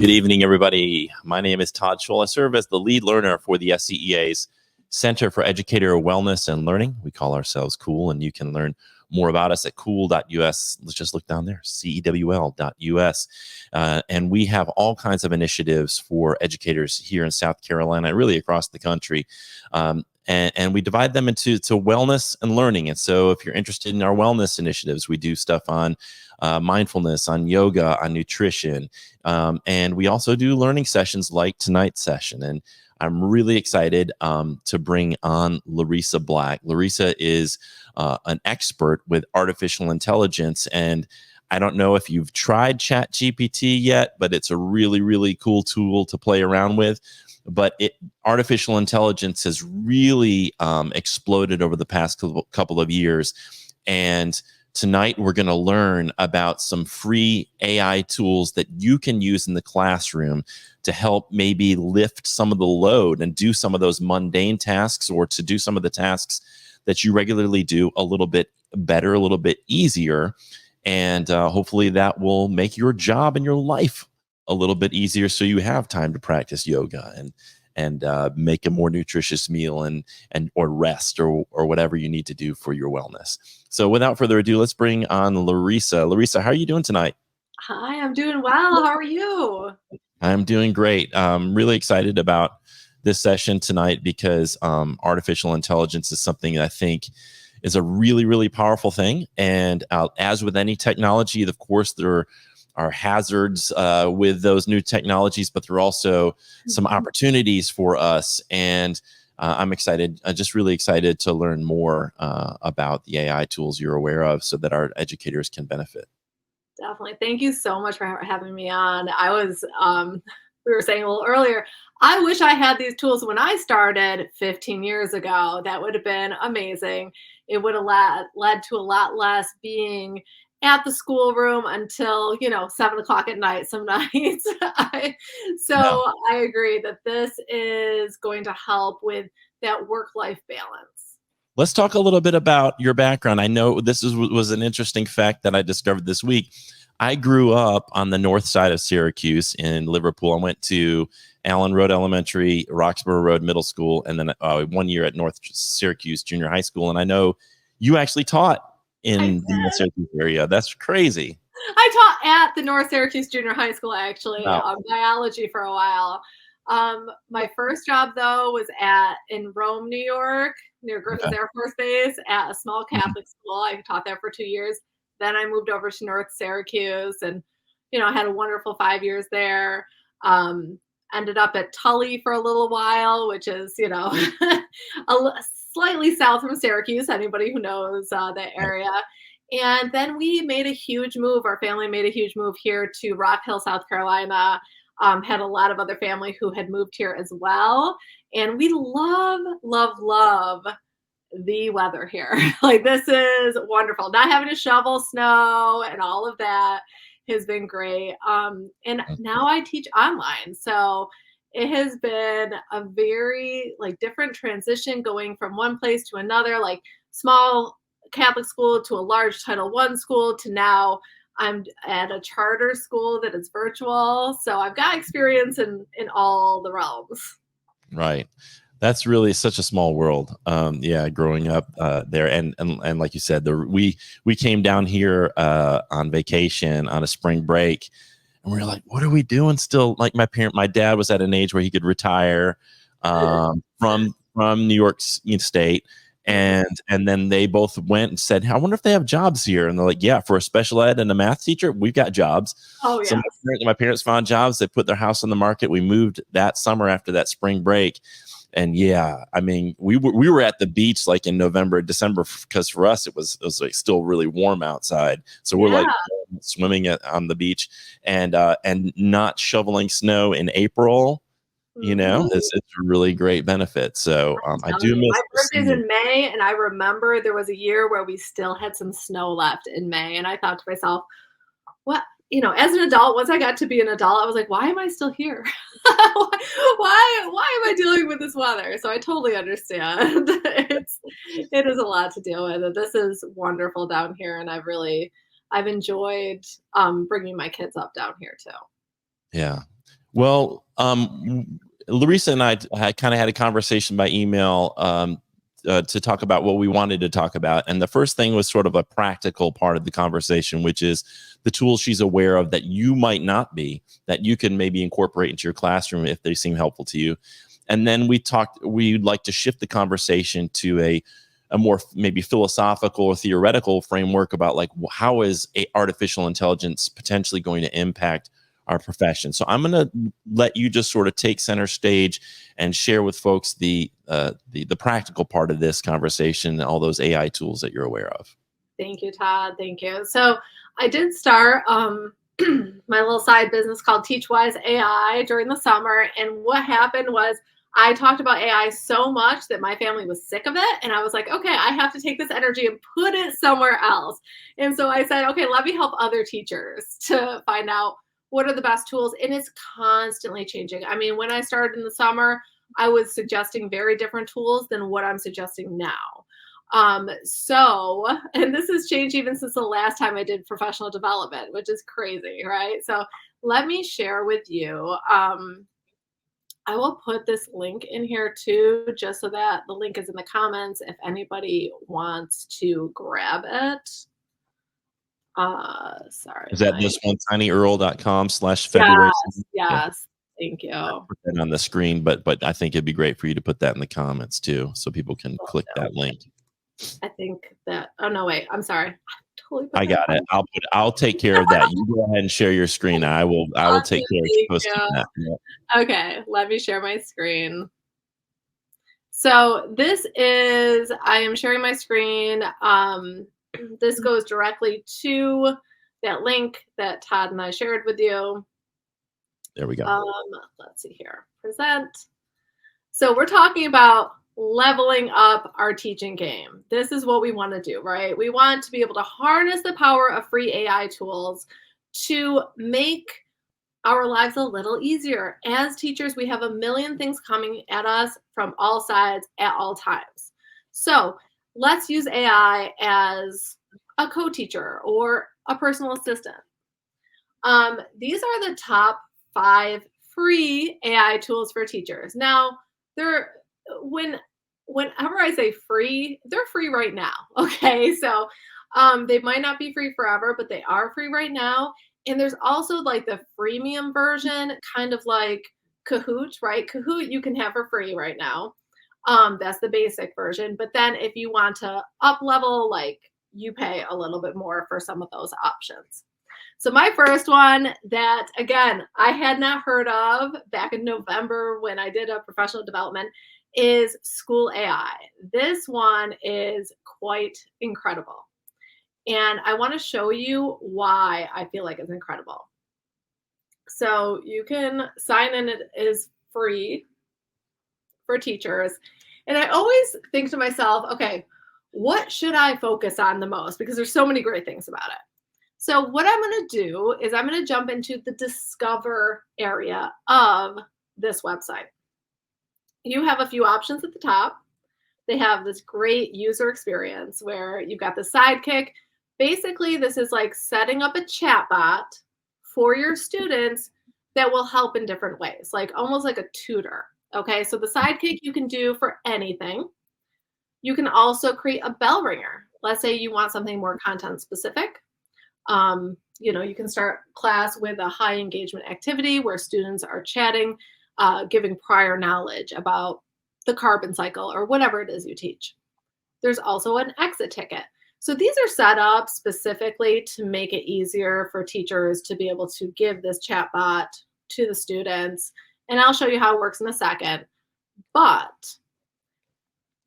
Good evening, everybody. My name is Todd Scholl. I serve as the lead learner for the SCEA's Center for Educator Wellness and Learning. We call ourselves COOL, and you can learn more about us at cool.us. Let's just look down there, cewl.us. And we have all kinds of initiatives for educators here in South Carolina, really across the country. And we divide them into wellness and learning. And so if you're interested in our wellness initiatives, we do stuff on mindfulness, on yoga, on nutrition. And we also do learning sessions like tonight's session. And I'm really excited to bring on Larisa Black. Larisa is an expert with artificial intelligence. And I don't know if you've tried ChatGPT yet, but it's a really, really cool tool to play around with. But artificial intelligence has really exploded over the past couple of years. And tonight we're going to learn about some free AI tools that you can use in the classroom to help maybe lift some of the load and do some of those mundane tasks, or to do some of the tasks that you regularly do a little bit better, a little bit easier. And hopefully that will make your job and your life a little bit easier, so you have time to practice yoga and make a more nutritious meal and or rest or whatever you need to do for your wellness. So without further ado, let's bring on Larisa. Larisa, how are you doing tonight? Hi, I'm doing well. How are you? I'm doing great. I'm really excited about this session tonight because artificial intelligence is something that I think is a really, really powerful thing. And as with any technology, of course, there are hazards with those new technologies, but there are also some opportunities for us. And I'm just really excited to learn more about the AI tools you're aware of so that our educators can benefit. Definitely. Thank you so much for having me on. We were saying a little earlier, I wish I had these tools when I started 15 years ago. That would have been amazing. It would have led to a lot less being at the schoolroom until 7 o'clock at night some nights. I agree that this is going to help with that work-life balance. Let's talk a little bit about your background. I know this was an interesting fact that I discovered this week. I grew up on the north side of Syracuse in Liverpool. I went to Allen Road Elementary, Roxborough Road Middle School, and then 1 year at North Syracuse Junior High School. And I know you actually taught in the Syracuse area. That's crazy. I taught at the North Syracuse Junior High School, actually, biology for a while. My first job, though, was in Rome, New York, near Griffith Air Force Base, at a small Catholic school. I taught there for 2 years. Then I moved over to North Syracuse and, I had a wonderful 5 years there. Ended up at Tully for a little while, which is, slightly south from Syracuse, anybody who knows that area. And then we made a huge move. Our family made a huge move here to Rock Hill, South Carolina. Had a lot of other family who had moved here as well. And we love, love, love the weather here. Like, this is wonderful. Not having to shovel snow and all of that has been great. And now I teach online. So it has been a very different transition going from one place to another, like small Catholic school to a large Title I school, to now I'm at a charter school that is virtual. So I've got experience in all the realms. Right. That's really such a small world. Growing up there, and like you said, we came down here on vacation on a spring break, and we were like, "What are we doing still?" Like my dad was at an age where he could retire from New York State, and then they both went and said, "I wonder if they have jobs here." And they're like, "Yeah, for a special ed and a math teacher, we've got jobs." Oh yeah. So my parents found jobs. They put their house on the market. We moved that summer after that spring break. And I mean, we were at the beach like in November, December, because for us it was like still really warm outside. So we're like swimming on the beach and not shoveling snow in April. It's a really great benefit. So I do miss. My birthday's in May, and I remember there was a year where we still had some snow left in May, and I thought to myself, what? As an adult, once I got to be an adult, I was like, why am I still here? why am I dealing with this weather? So I totally understand. It is a lot to deal with. This is wonderful down here, and I've enjoyed bringing my kids up down here too. Yeah. Well, Larisa and I had kind of had a conversation by email to talk about what we wanted to talk about. And the first thing was sort of a practical part of the conversation, which is the tools she's aware of that you might not be, that you can maybe incorporate into your classroom if they seem helpful to you. And then we'd like to shift the conversation to a more maybe philosophical or theoretical framework about like how is artificial intelligence potentially going to impact our profession. So I'm going to let you just sort of take center stage and share with folks the practical part of this conversation and all those AI tools that you're aware of. Thank you, Todd. Thank you. So I did start my little side business called TeachWise AI during the summer. And what happened was I talked about AI so much that my family was sick of it. And I was like, okay, I have to take this energy and put it somewhere else. And so I said, okay, let me help other teachers to find out what are the best tools. And it's constantly changing. I mean, when I started in the summer, I was suggesting very different tools than what I'm suggesting now. And this has changed even since the last time I did professional development, which is crazy, right? So let me share with you. I will put this link in here too, just so that the link is in the comments if anybody wants to grab it. Sorry. Is that this one, tinyearl.com/February? Yes, yes. Thank you. I'll put that on the screen, but I think it'd be great for you to put that in the comments too, so people can click that link. I think that, oh no, wait, I'm sorry. I got it. I'll take care of that. You go ahead and share your screen. I will take care of posting that. Yeah. Okay, let me share my screen. So this is, I am sharing my screen. This goes directly to that link that Todd and I shared with you. There we go. Let's see here. Present. So we're talking about leveling up our teaching game. This is what we want to do, right? We want to be able to harness the power of free AI tools to make our lives a little easier. As teachers, we have a million things coming at us from all sides at all times. So let's use AI as a co-teacher or a personal assistant. These are the top 5 free AI tools for teachers. Now, whenever I say free, they're free right now. Okay, so they might not be free forever, but they are free right now. And there's also like the freemium version, kind of like Kahoot, right? Kahoot you can have for free right now. That's the basic version. But then if you want to up level, like you pay a little bit more for some of those options. So my first one that, again, I had not heard of back in November when I did a professional development is School AI. This one is quite incredible. And I want to show you why I feel like it's incredible. So you can sign in. It is free for teachers. And I always think to myself, okay, what should I focus on the most? Because there's so many great things about it. So what I'm going to do is I'm going to jump into the Discover area of this website. You have a few options at the top. They have this great user experience where you've got the sidekick. Basically, this is like setting up a chatbot for your students that will help in different ways, like almost like a tutor. Okay, so the sidekick you can do for anything. You can also create a bell ringer. Let's say you want something more content specific. You can start class with a high engagement activity where students are chatting, giving prior knowledge about the carbon cycle or whatever it is you teach. There's also an exit ticket. So these are set up specifically to make it easier for teachers to be able to give this chatbot to the students. And I'll show you how it works in a second. But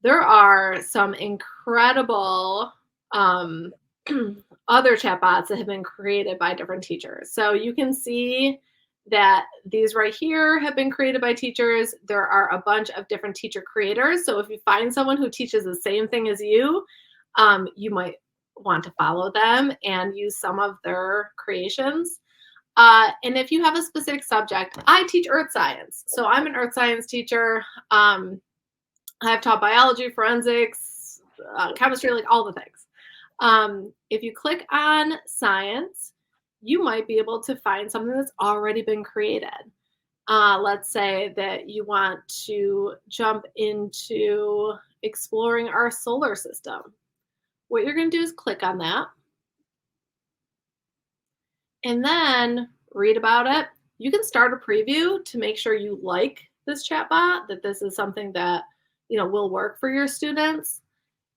there are some incredible other chatbots that have been created by different teachers. So you can see that these right here have been created by teachers. There are a bunch of different teacher creators. So if you find someone who teaches the same thing as you might want to follow them and use some of their creations. And if you have a specific subject, I teach earth science. So I'm an earth science teacher. I've taught biology, forensics, chemistry, like all the things. If you click on science, you might be able to find something that's already been created. Let's say that you want to jump into exploring our solar system. What you're going to do is click on that and then read about it. You can start a preview to make sure you like this chatbot, that this is something that will work for your students.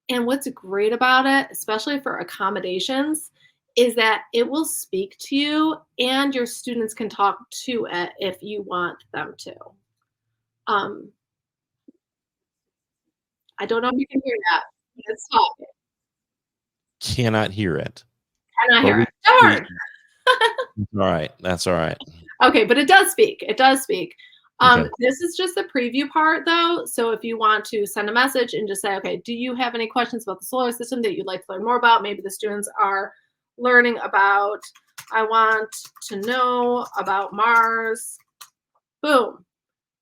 And what's great about it, especially for accommodations, is that it will speak to you and your students can talk to it if you want them to. Um, I don't know if you can hear that. It's talking. Cannot hear it. Cannot But hear it. Darn. all right. That's all right. Okay, but it does speak. It does speak. Okay. This is just the preview part though. So if you want to send a message and just say, okay, do you have any questions about the solar system that you'd like to learn more about? Maybe the students are learning about, I want to know about Mars. Boom.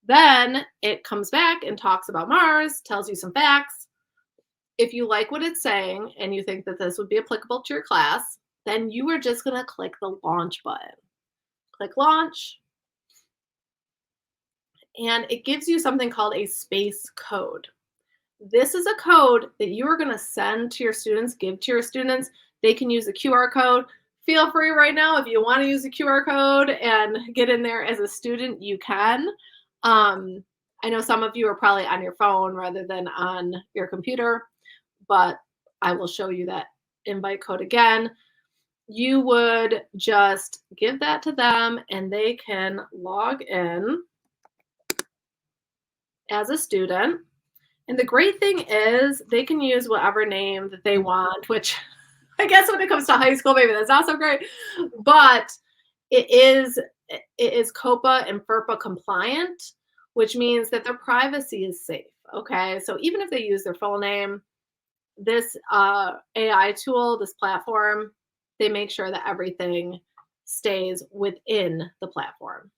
Then it comes back and talks about Mars, tells you some facts. If you like what it's saying and you think that this would be applicable to your class, then you are just going to click the launch button. Click launch. And it gives you something called a space code. This is a code that you are going to send to your students, give to your students. They can use the QR code. Feel free right now, if you want to use the QR code and get in there as a student, you can. I know some of you are probably on your phone rather than on your computer, but I will show you that invite code again. You would just give that to them and they can log in as a student. And the great thing is they can use whatever name that they want, which I guess when it comes to high school, maybe that's not so great, but it is COPA and FERPA compliant, which means that their privacy is safe. Okay, so even if they use their full name, this AI tool, this platform, they make sure that everything stays within the platform.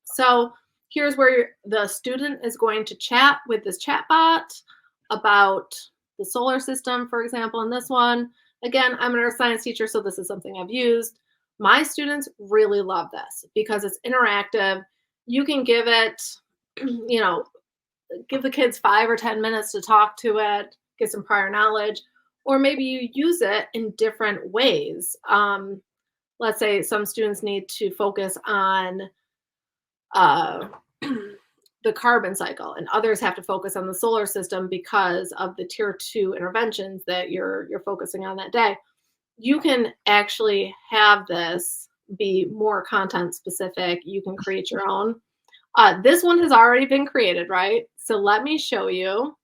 So here's where the student is going to chat with this chatbot about the solar system, for example, in this one. Again, I'm an earth science teacher, so this is something I've used. My students really love this because it's interactive. You can give it, give the kids 5 or 10 minutes to talk to it, get some prior knowledge, or maybe you use it in different ways. Let's say some students need to focus on the carbon cycle, and others have to focus on the solar system because of the tier 2 interventions that you're focusing on that day. You can actually have this be more content specific. You can create your own. This one has already been created, right? So let me show you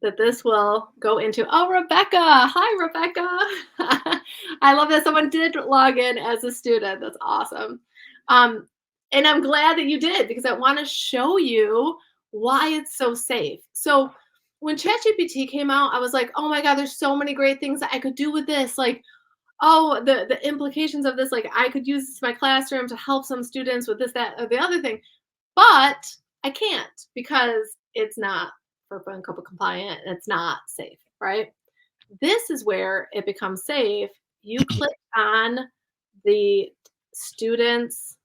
that this will go into, oh, Rebecca. Hi, Rebecca. I love that someone did log in as a student. That's awesome. And I'm glad that you did because I want to show you why it's so safe. So when ChatGPT came out, I was like, oh my God, there's so many great things that I could do with this. Like, oh, the implications of this, like I could use this in my classroom to help some students with this, that, or the other thing. But I can't because it's not FERPA and COPA compliant and it's not safe, right? This is where it becomes safe. You click on the student's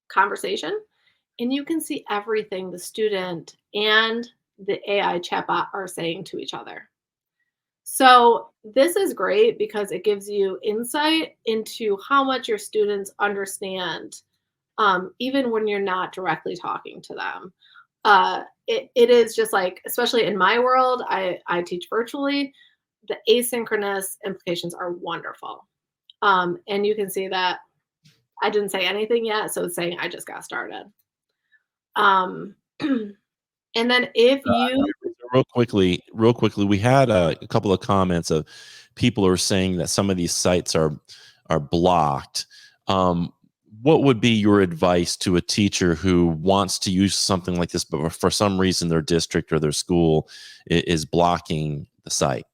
conversation and you can see everything the student and the AI chatbot are saying to each other. So this is great because it gives you insight into how much your students understand, even when you're not directly talking to them. It is just like, especially in my world, I teach virtually, the asynchronous implications are wonderful. And you can see that I didn't say anything yet, so it's saying I just got started. And then if you real quickly, we had a couple of comments of people who are saying that some of these sites are blocked. What would be your advice to a teacher who wants to use something like this, but for some reason their district or their school is blocking the site?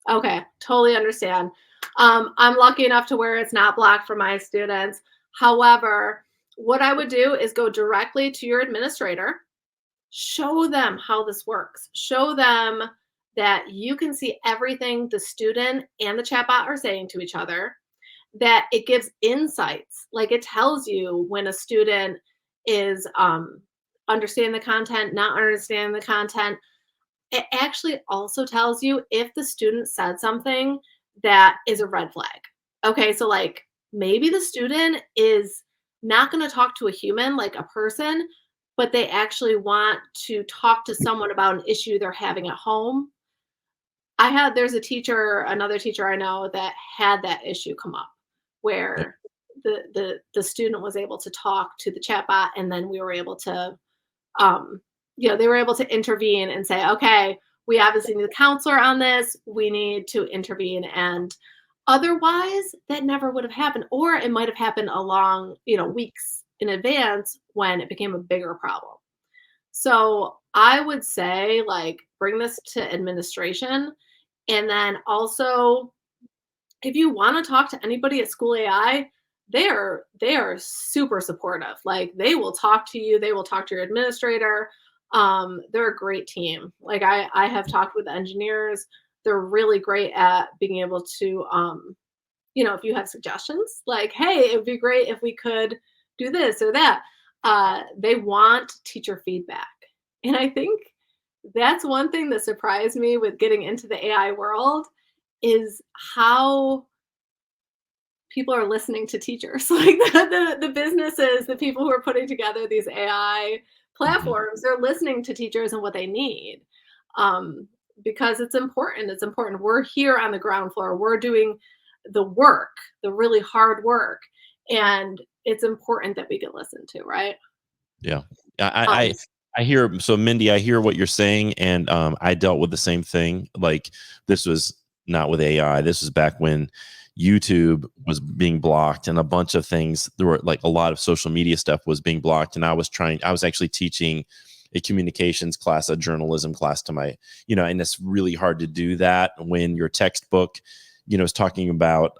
Okay, totally understand. I'm lucky enough to where it's not blocked for my students. However, what I would do is go directly to your administrator, show them how this works, show them that you can see everything the student and the chatbot are saying to each other. that it gives insights. Like it tells you when a student is understanding the content, not understanding the content. It actually also tells you if the student said something that is a red flag. Okay, so like maybe the student is not going to talk to a human, like a person, but they actually want to talk to someone about an issue they're having at home. There's a teacher, another teacher I know that had that issue come up Yeah. where the student was able to talk to the chatbot, and then we were able to they were able to intervene and say, okay, we obviously need a counselor on this. We need to intervene. And otherwise, that never would have happened. Or it might have happened along, weeks in advance when it became a bigger problem. So I would say, like, bring this to administration. And then also, if you want to talk to anybody at School AI, they are super supportive. Like they will talk to you, they will talk to your administrator. They're a great team. Like I have talked with engineers. They're really great at being able to if you have suggestions, like, hey, it would be great if we could do this or that. They want teacher feedback. And I think that's one thing that surprised me with getting into the AI world is how people are listening to teachers. Like the businesses, the people who are putting together these AI Mhm. platforms, they're listening to teachers and what they need. Um, because it's important. It's important. We're here on the ground floor. We're doing the work, the really hard work. And it's important that we get listened to, right? Yeah. Um, I hear, so Mindy, I hear what you're saying, and I dealt with the same thing. Like this was not with AI. This was back when YouTube was being blocked and a bunch of things. There were like a lot of social media stuff was being blocked, and I was actually teaching a communications class, a journalism class to my, and it's really hard to do that when your textbook, is talking about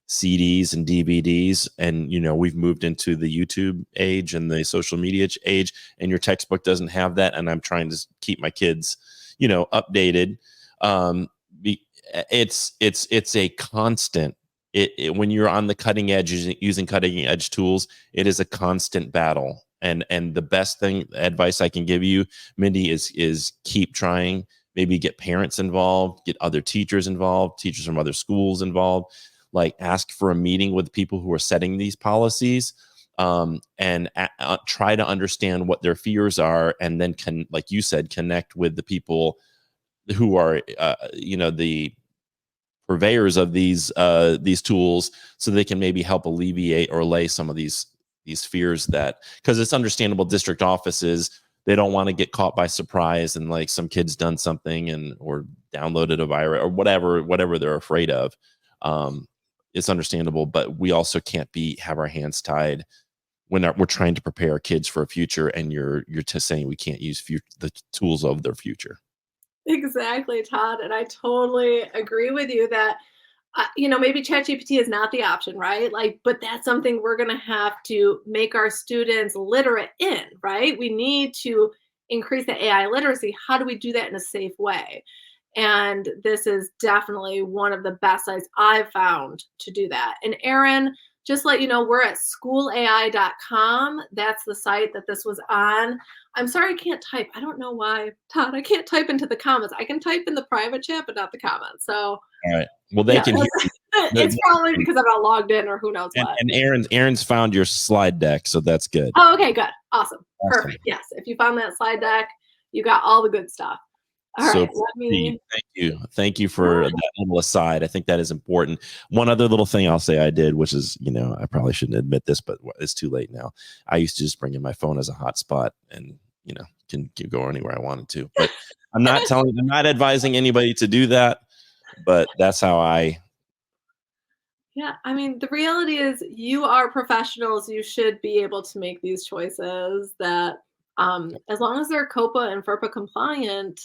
CDs and DVDs, and we've moved into the YouTube age and the social media age, and your textbook doesn't have that, and I'm trying to keep my kids, updated. Um, it's a constant. When you're on the cutting edge using cutting edge tools, it is a constant battle. And the best thing advice I can give you, Mindy, is keep trying. Maybe get parents involved, get other teachers involved, teachers from other schools involved, like ask for a meeting with people who are setting these policies, and try to understand what their fears are, and then like you said, connect with the people who are the purveyors of these tools, so they can maybe help alleviate or allay some of these fears, that because it's understandable, district offices, they don't want to get caught by surprise and like some kid's done something and or downloaded a virus or whatever they're afraid of. um, it's understandable, but we also can't have our hands tied when we're trying to prepare kids for a future, and you're just saying we can't use the tools of their future. exactly, Todd. And I totally agree with you that maybe ChatGPT is not the option, right? Like, but that's something we're going to have to make our students literate in, right? We need to increase the AI literacy. How do we do that in a safe way? And this is definitely one of the best sites I've found to do that. And Aaron, just let you know, we're at schoolai.com. That's the site that this was on. I'm sorry I can't type. I don't know why, Todd. I can't type into the comments. I can type in the private chat, but not the comments. So All right. Well, they yeah, can hear you. it's probably because I'm not logged in or who knows what. And Aaron's found your slide deck, so that's good. Oh, okay, good. Awesome. Awesome. Perfect. Yes. If you found that slide deck, you got all the good stuff. All So right. Let Pete, me. thank you for that little aside. I think that is important. One other little thing I'll say I did, which is, I probably shouldn't admit this, but it's too late now. I used to just bring in my phone as a hotspot, and can go anywhere I wanted to. But I'm not advising anybody to do that. But that's how I. Yeah. I mean, the reality is you are professionals. You should be able to make these choices that, as long as they're COPA and FERPA compliant,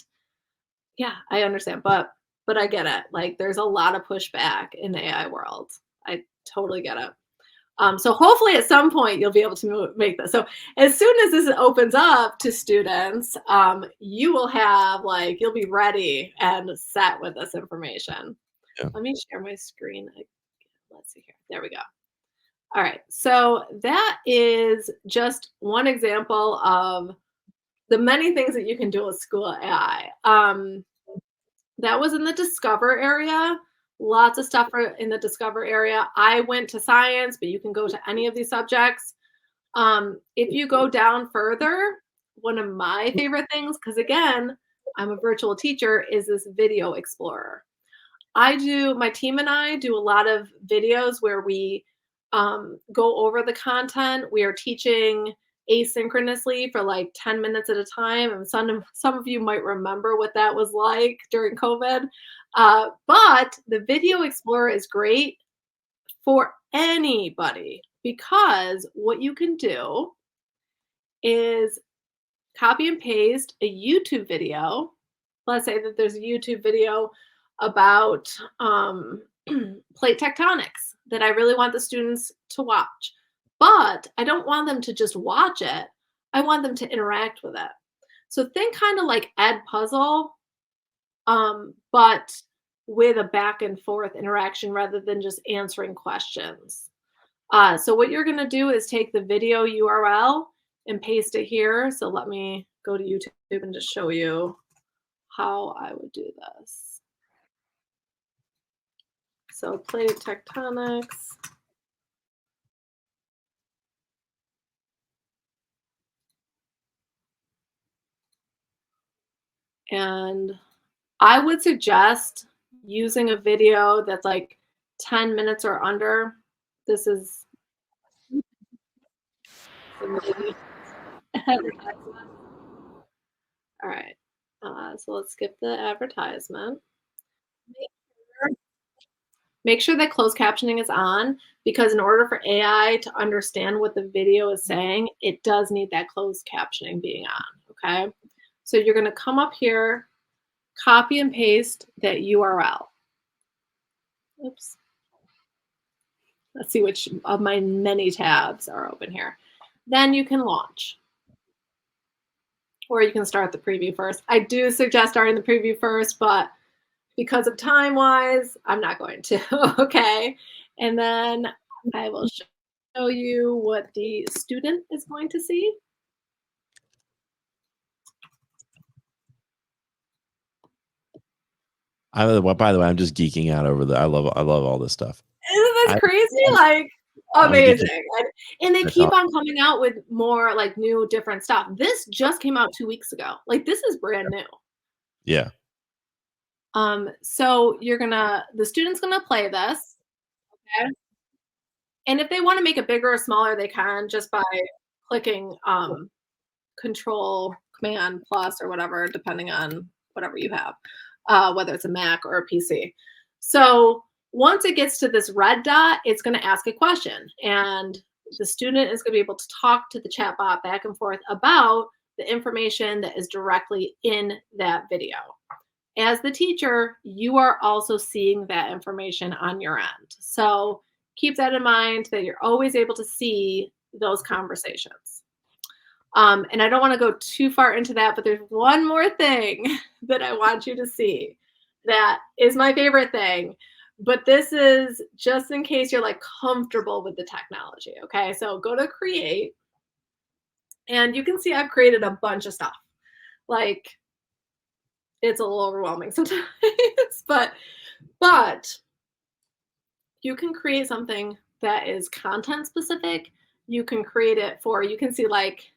yeah, I understand. But I get it. Like there's a lot of pushback in the AI world. I totally get it. So hopefully at some point you'll be able to make this. So as soon as this opens up to students, you will have you'll be ready and set with this information. Yeah. Let me share my screen let's see here. There we go. All right. So that is just one example of the many things that you can do with school AI. That was in the Discover area. Lots of stuff in the Discover area. I went to science, but you can go to any of these subjects. If you go down further, one of my favorite things, because again, I'm a virtual teacher, is this Video Explorer. My team and I do a lot of videos where we go over the content. We are teaching asynchronously for like 10 minutes at a time. And some of you might remember what that was like during COVID. But the Video Explorer is great for anybody because what you can do is copy and paste a YouTube video. Let's say that there's a YouTube video about plate tectonics that I really want the students to watch. But I don't want them to just watch it. I want them to interact with it. So think kind of like Edpuzzle, but with a back and forth interaction rather than just answering questions. So what you're going to do is take the video URL and paste it here. So let me go to YouTube and just show you how I would do this. So plate tectonics. And I would suggest using a video that's like 10 minutes or under. This is advertisement. All right. So let's skip the advertisement. Make sure that closed captioning is on because in order for AI to understand what the video is saying, it does need that closed captioning being on, okay? So you're gonna come up here, copy and paste that URL. Oops. Let's see which of my many tabs are open here. Then you can launch. Or you can start the preview first. I do suggest starting the preview first, but because of time-wise, I'm not going to, okay? And then I will show you what the student is going to see. By the way, I'm just geeking out over I love all this stuff. Isn't this crazy? Like, amazing. And they keep on coming out with more like new different stuff. This just came out 2 weeks ago. Like this is brand new. Yeah. So the student's gonna play this, okay? And if they want to make it bigger or smaller, they can just by clicking Control Command Plus or whatever, depending on whatever you have, whether it's a Mac or a PC. So once it gets to this red dot, it's going to ask a question, and the student is going to be able to talk to the chatbot back and forth about the information that is directly in that video. As the teacher, you are also seeing that information on your end. So keep that in mind that you're always able to see those conversations. And I don't want to go too far into that, but there's one more thing that I want you to see that is my favorite thing. But this is just in case you're like comfortable with the technology. Okay, so go to create, and you can see I've created a bunch of stuff. Like it's a little overwhelming sometimes, but you can create something that is content specific. You can create it for, you can see like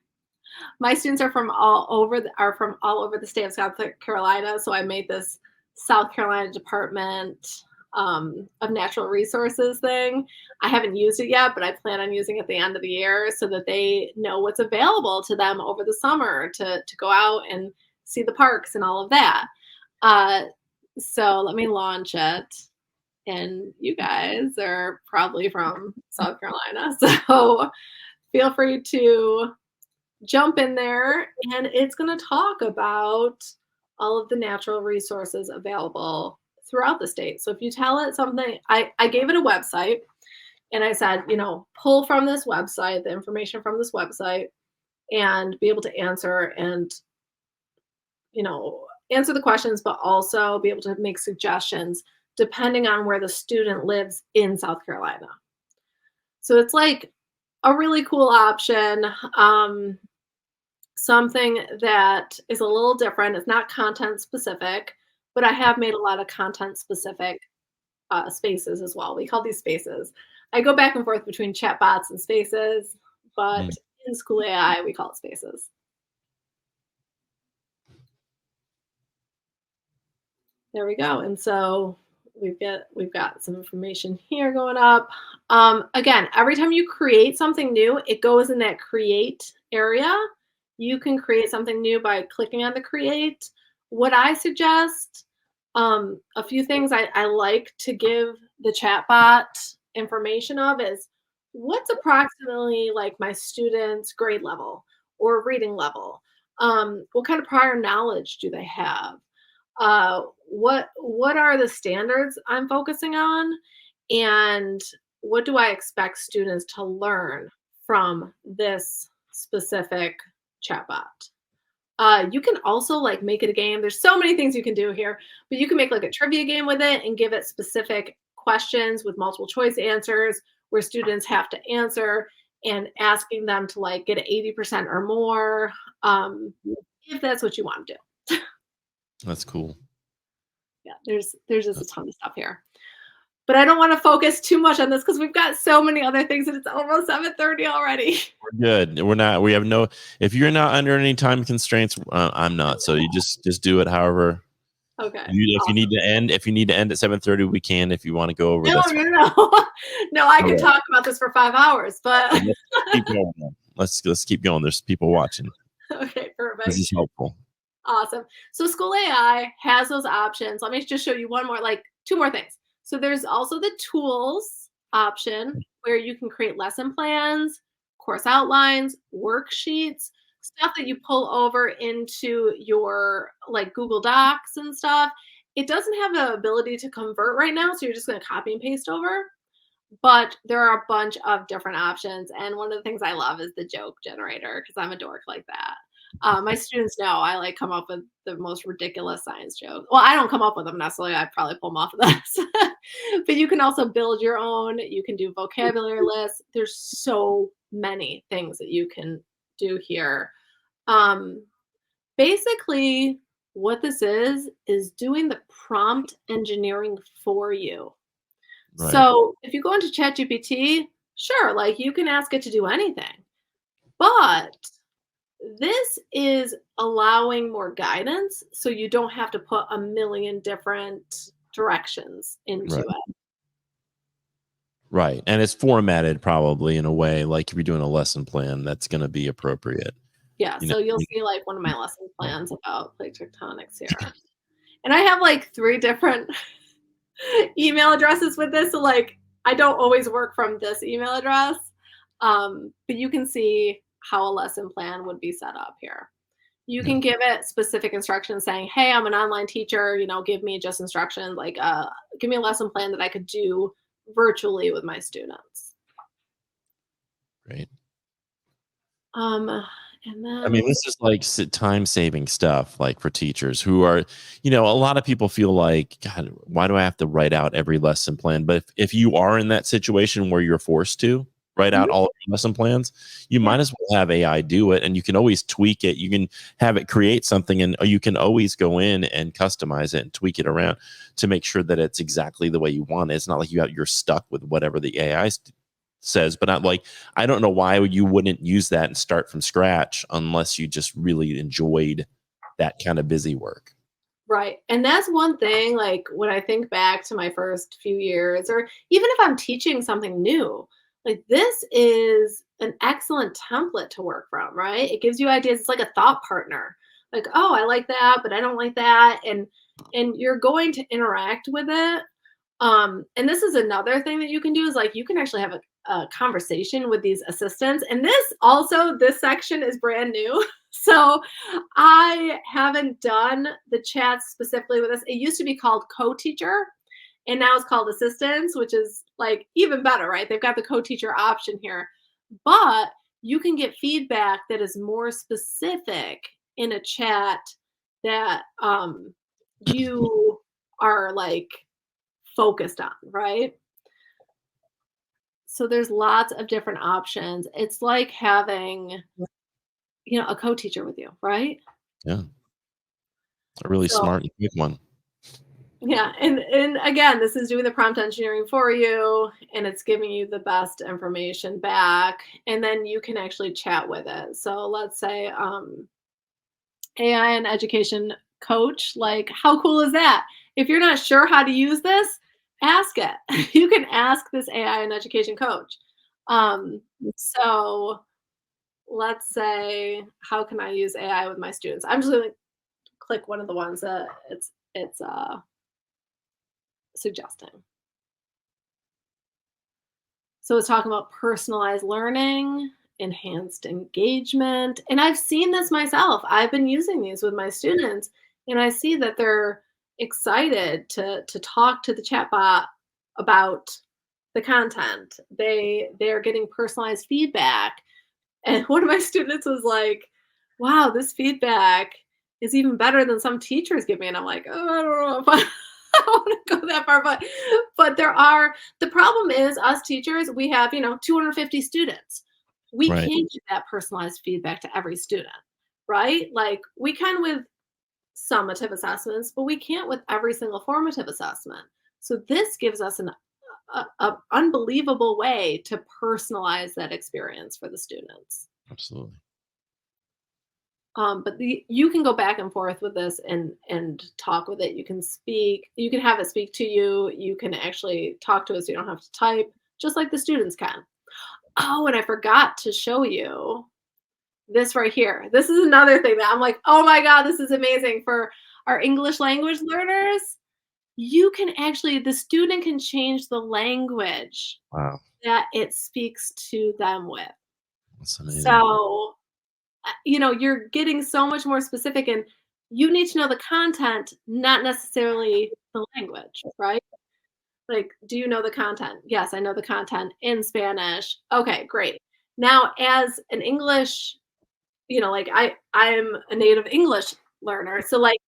my students are from all over the state of South Carolina. So I made this South Carolina Department of Natural Resources thing. I haven't used it yet, but I plan on using it at the end of the year so that they know what's available to them over the summer to go out and see the parks and all of that. So let me launch it. And you guys are probably from South Carolina, so feel free to jump in there, and it's going to talk about all of the natural resources available throughout the state. So if you tell it something, I gave it a website, and I said, pull from this website, the information from this website, and be able to answer and, answer the questions, but also be able to make suggestions depending on where the student lives in South Carolina. So it's like a really cool option. Something that is a little different. It's not content specific, but I have made a lot of content specific spaces as well. We call these spaces. I go back and forth between chatbots and spaces, but Mm. in School AI, we call it spaces. There we go. And so we've got some information here going up. Again, every time you create something new, it goes in that create area. You can create something new by clicking on the create. What I suggest, a few things I like to give the chatbot information of is what's approximately like my student's grade level or reading level? What kind of prior knowledge do they have? What are the standards I'm focusing on, and what do I expect students to learn from this specific chatbot? You can also like make it a game. There's so many things you can do here, but you can make like a trivia game with it and give it specific questions with multiple choice answers where students have to answer and asking them to like get 80% or more, if that's what you want to do. That's cool. Yeah, there's just a ton of stuff here. But I don't want to focus too much on this because we've got so many other things and it's almost 7:30 already. We're good. We're not. We have no. If you're not under any time constraints, I'm not. So you just do it. However, Okay. if you Awesome. need to end, at 7:30, we can. If you want to go over, No, that's no, fine. no. No, I All could right. talk about this for 5 hours, but Let's keep going. Let's keep going. There's people watching. okay, This perfect. is helpful. Awesome. So School AI has those options. Let me just show you one more, like two more things. So there's also the tools option where you can create lesson plans, course outlines, worksheets, stuff that you pull over into your like Google Docs and stuff. It doesn't have the ability to convert right now, so you're just going to copy and paste over. But there are a bunch of different options. And one of the things I love is the joke generator because I'm a dork like that. My students know I like come up with the most ridiculous science jokes. Well, I don't come up with them necessarily. I probably pull them off of this. But you can also build your own. You can do vocabulary lists. There's so many things that you can do here. Um, Basically, what this is doing the prompt engineering for you. Right. So if you go into ChatGPT, sure, like you can ask it to do anything. But this is allowing more guidance so you don't have to put a million different directions into Right. it. Right. And it's formatted probably in a way like if you're doing a lesson plan, that's going to be appropriate. Yeah, You know. so you'll see like one of my lesson plans about plate tectonics here. And I have like three different email addresses with this. So like I don't always work from this email address. But you can see how a lesson plan would be set up here. You Yeah. can give it specific instructions saying, hey, I'm an online teacher, give me just instructions, like give me a lesson plan that I could do virtually with my students. Great. Um, and I then mean, this is like time saving stuff, like for teachers who are, a lot of people feel like, God, why do I have to write out every lesson plan? But if you are in that situation where you're forced to write out Mhm. all of your lesson plans, you Yeah, might as well have AI do it, and you can always tweak it. You can have it create something, and you can always go in and customize it and tweak it around to make sure that it's exactly the way you want it. It's not like you're stuck with whatever the AI says, but not like, I don't know why you wouldn't use that and start from scratch unless you just really enjoyed that kind of busy work. right. And that's one thing, like when I think back to my first few years, or even if I'm teaching something new, like this is an excellent template to work from, right? It gives you ideas. It's like a thought partner. Like, oh, I like that, but I don't like that. And you're going to interact with it. And this is another thing that you can do is like you can actually have a conversation with these assistants. And this section is brand new. So I haven't done the chats specifically with this. It used to be called co-teacher, and now it's called assistants, which is like even better, right? They've got the co-teacher option here. But you can get feedback that is more specific in a chat that you are like focused on, right? So there's lots of different options. It's like having, a co-teacher with you, right? Yeah. A really So smart and quick one. yeah, and again, this is doing the prompt engineering for you, and it's giving you the best information back, and then you can actually chat with it. So let's say AI and education coach, like how cool is that? If you're not sure how to use this, ask it. You can ask this AI and education coach. So let's say, how can I use AI with my students? I'm just going to click one of the ones that it's suggesting. So it's talking about personalized learning, enhanced engagement, and I've seen this myself. I've been using these with my students, and I see that they're excited to talk to the chatbot about the content. They're getting personalized feedback. And one of my students was like, "Wow, this feedback is even better than some teachers give me." And I'm like, "Oh, I don't know if I, I want to go that far." But the problem is us teachers, we have, 250 students. We Right. can't give that personalized feedback to every student, right? Like we can with summative assessments, but we can't with every single formative assessment. So this gives us a unbelievable way to personalize that experience for the students. Absolutely. But you can go back and forth with this and talk with it. You can speak. You can have it speak to you. You can actually talk to it, so you don't have to type, just like the students can. Oh, and I forgot to show you this right here. This is another thing that I'm like, oh my god, this is amazing for our English language learners. You can actually, the student can change the language Wow. that it speaks to them with. That's amazing. So you're getting so much more specific, and you need to know the content, not necessarily the language, right? Like, do you know the content? Yes, I know the content in Spanish. Okay, great. Now, as an English, like I'm a native English learner, so like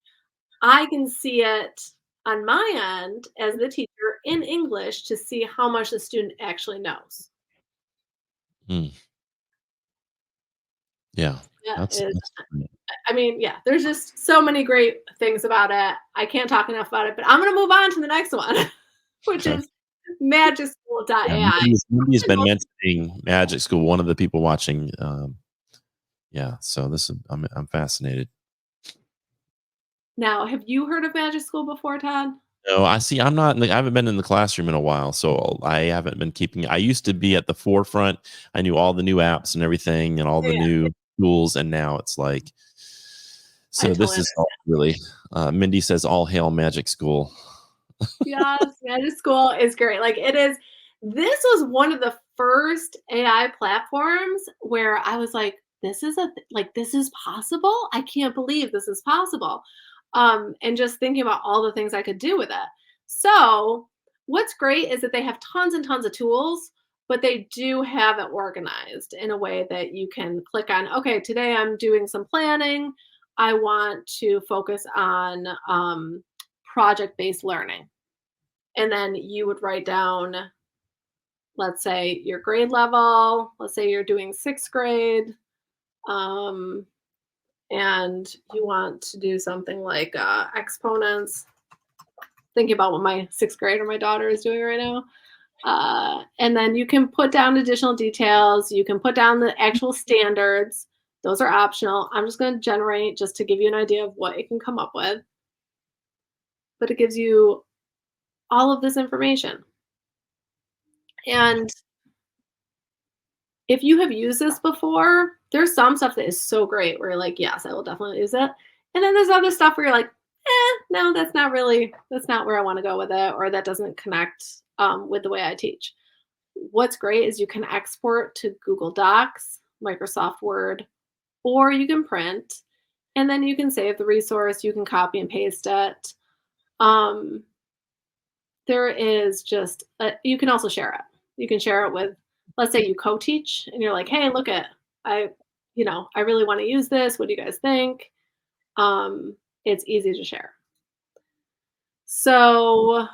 I can see it on my end as the teacher in English to see how much the student actually knows. Mm. Yeah. That That's is, that's great. I mean, yeah, there's just so many great things about it. I can't talk enough about it, but I'm gonna move on to the next one, which Okay. is Yeah, magicschool.ai. Mindy's been mentioning Magic School, one of the people watching, yeah, so this is I'm fascinated. Now, have you heard of Magic School before, Todd? No, I haven't been in the classroom in a while, so I haven't been keeping I used to be at the forefront. I knew all the new apps and everything and all the Yeah, new tools, and now it's like I so totally this is all really Mindy says, "All hail Magic School." Yes, Magic School is great. Like it is. This was one of the first AI platforms where I was like, "This is this is possible. I can't believe this is possible." And just thinking about all the things I could do with it. So, what's great is that they have tons and tons of tools, but they do have it organized in a way that you can click on. Okay, today I'm doing some planning. I want to focus on project-based learning, and then you would write down, let's say, your grade level. Let's say you're doing sixth grade, um, and you want to do something like exponents. Thinking about what my sixth grader, my daughter, is doing right now. And then you can put down additional details. You can put down the actual standards. Those are optional. I'm just going to generate just to give you an idea of what it can come up with. But it gives you all of this information. And if you have used this before, there's some stuff that is so great where you're like, yes, I will definitely use it. And then there's other stuff where you're like, no, that's not where I want to go with it, or that doesn't connect with the way I teach. What's great is you can export to Google Docs, Microsoft Word, or you can print, and then you can save the resource, you can copy and paste it. Um, there is just you can also share it. You can share it with, let's say you co-teach and you're like, hey, look at, I I really want to use this. What do you guys think? It's easy to share. So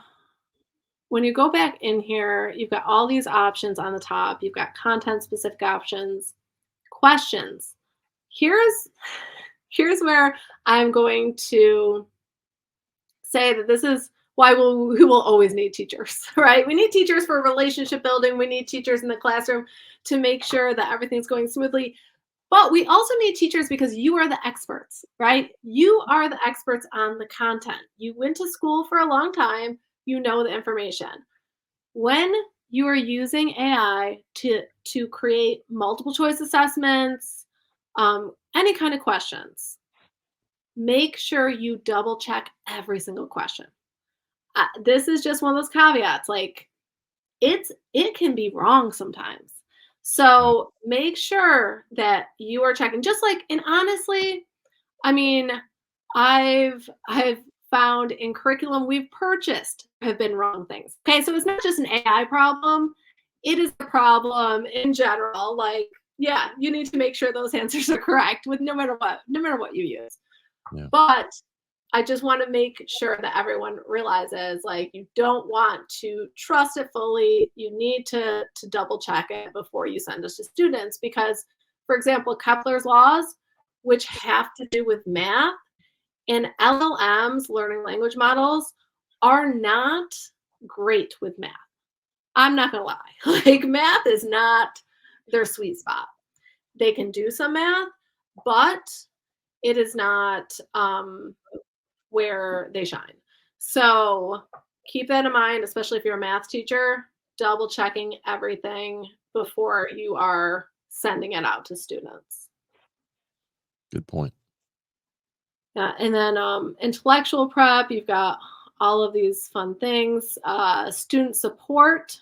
when you go back in here, you've got all these options on the top. You've got content specific options, questions. Here's where I'm going to say that this is why we will always need teachers, right? We need teachers for relationship building. We need teachers in the classroom to make sure that everything's going smoothly. But we also need teachers because you are the experts, right? You are the experts on the content. You went to school for a long time. You know the information. When you are using AI to create multiple choice assessments, any kind of questions, make sure you double check every single question. This is just one of those caveats. Like it can be wrong sometimes. So make sure that you are checking. Just like, and honestly, I mean, I've found in curriculum we've purchased have been wrong things. Okay, so it's not just an AI problem; it is a problem in general. Like, yeah, you need to make sure those answers are correct with no matter what you use. Yeah. But I just want to make sure that everyone realizes, like, you don't want to trust it fully. You need to double check it before you send us to students because, for example, Kepler's laws, which have to do with math, and LLMs, learning language models, are not great with math. I'm not going to lie. Like, math is not their sweet spot. They can do some math, but it is not where they shine. So keep that in mind, especially if you're a math teacher, double checking everything before you are sending it out to students. Good point. And then intellectual prep, you've got all of these fun things. Student support.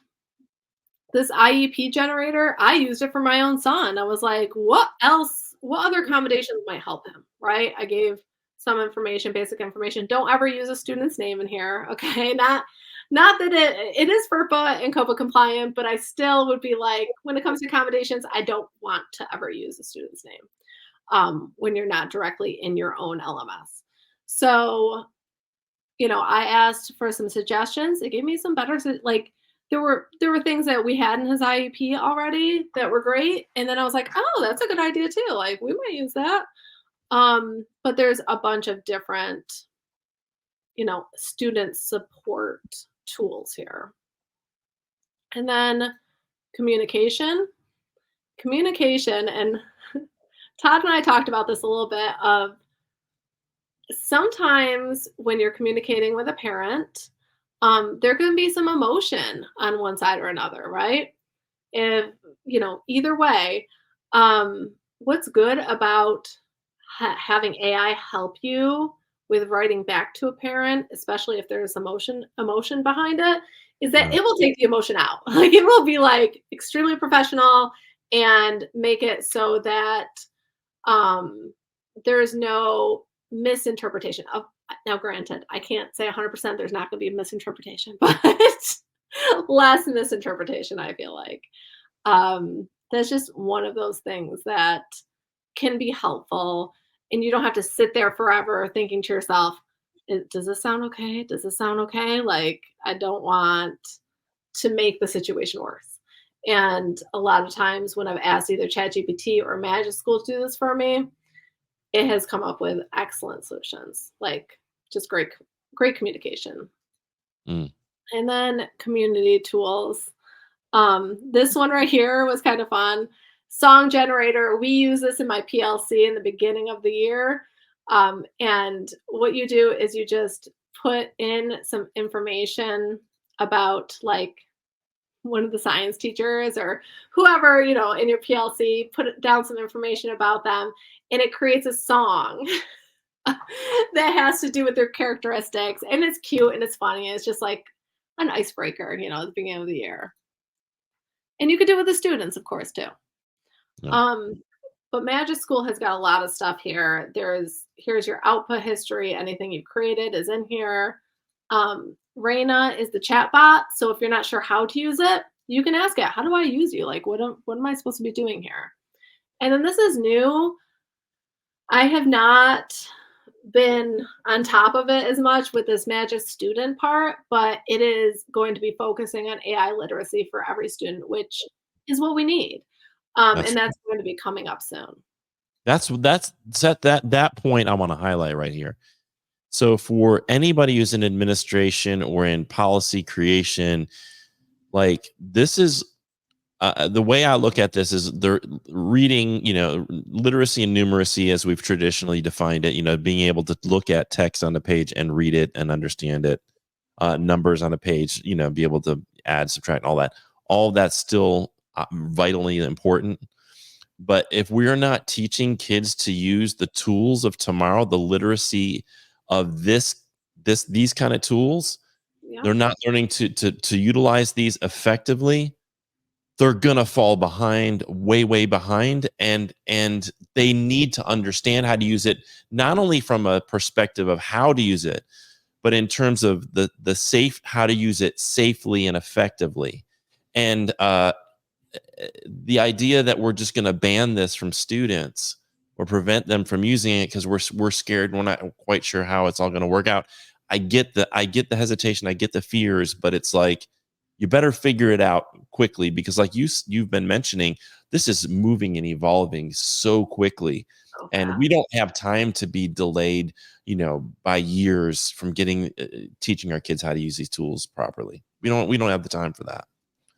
This IEP generator, I used it for my own son. I was like, what other accommodations might help him, right? I gave some information, basic information. Don't ever use a student's name in here, okay? Not that it is FERPA and COPA compliant, but I still would be like, when it comes to accommodations, I don't want to ever use a student's name when you're not directly in your own LMS. So, I asked for some suggestions. It gave me some better, like, there were things that we had in his IEP already that were great. And then I was like, oh, that's a good idea too. Like, we might use that. But there's a bunch of different, student support tools here. And then communication, and Todd and I talked about this a little bit of sometimes when you're communicating with a parent, there can be some emotion on one side or another, right? If, either way, what's good about having AI help you with writing back to a parent, especially if there's emotion behind it, is that it will take the emotion out. Like, it will be like extremely professional and make it so that there's no misinterpretation of. Now, granted, I can't say 100% there's not going to be a misinterpretation, but less misinterpretation, I feel like. That's just one of those things that can be helpful, and you don't have to sit there forever thinking to yourself, does this sound okay? Does this sound okay? Like, I don't want to make the situation worse. And a lot of times when I've asked either ChatGPT or Magic School to do this for me, it has come up with excellent solutions, like just great communication. And then community tools. This one right here was kind of fun. Song generator. We use this in my PLC in the beginning of the year. And what you do is you just put in some information about, like, one of the science teachers or whoever, in your PLC, put down some information about them, and it creates a song that has to do with their characteristics. And it's cute and it's funny. It's just like an icebreaker, at the beginning of the year. And you could do it with the students, of course, too. Yeah. But Magic School has got a lot of stuff here. Here's your output history. Anything you've created is in here. Raina is the chat bot. So if you're not sure how to use it, you can ask it, how do I use you? Like, what am I supposed to be doing here? And then this is new. I have not been on top of it as much with this magic student part, but it is going to be focusing on AI literacy for every student, which is what we need. That's And that's going to be coming up soon. that's set that point I want to highlight right here. So for anybody who's in administration or in policy creation, like this is the way I look at this is they're reading, literacy and numeracy as we've traditionally defined it, being able to look at text on a page and read it and understand it, numbers on a page, be able to add, subtract, all that. All that's still vitally important. But if we're not teaching kids to use the tools of tomorrow, the literacy of these kind of tools, Yeah. they're not learning to utilize these effectively, they're gonna fall behind, way behind, and they need to understand how to use it, not only from a perspective of how to use it, but in terms of the safe how to use it safely and effectively. And the idea that we're just going to ban this from students or prevent them from using it because we're scared, we're not quite sure how it's all going to work out. I get the hesitation, I get the fears, but it's like you better figure it out quickly because, like you've been mentioning, this is moving and evolving so quickly, So and fast. we don't have time to be delayed, by years from getting teaching our kids how to use these tools properly. We don't have the time for that.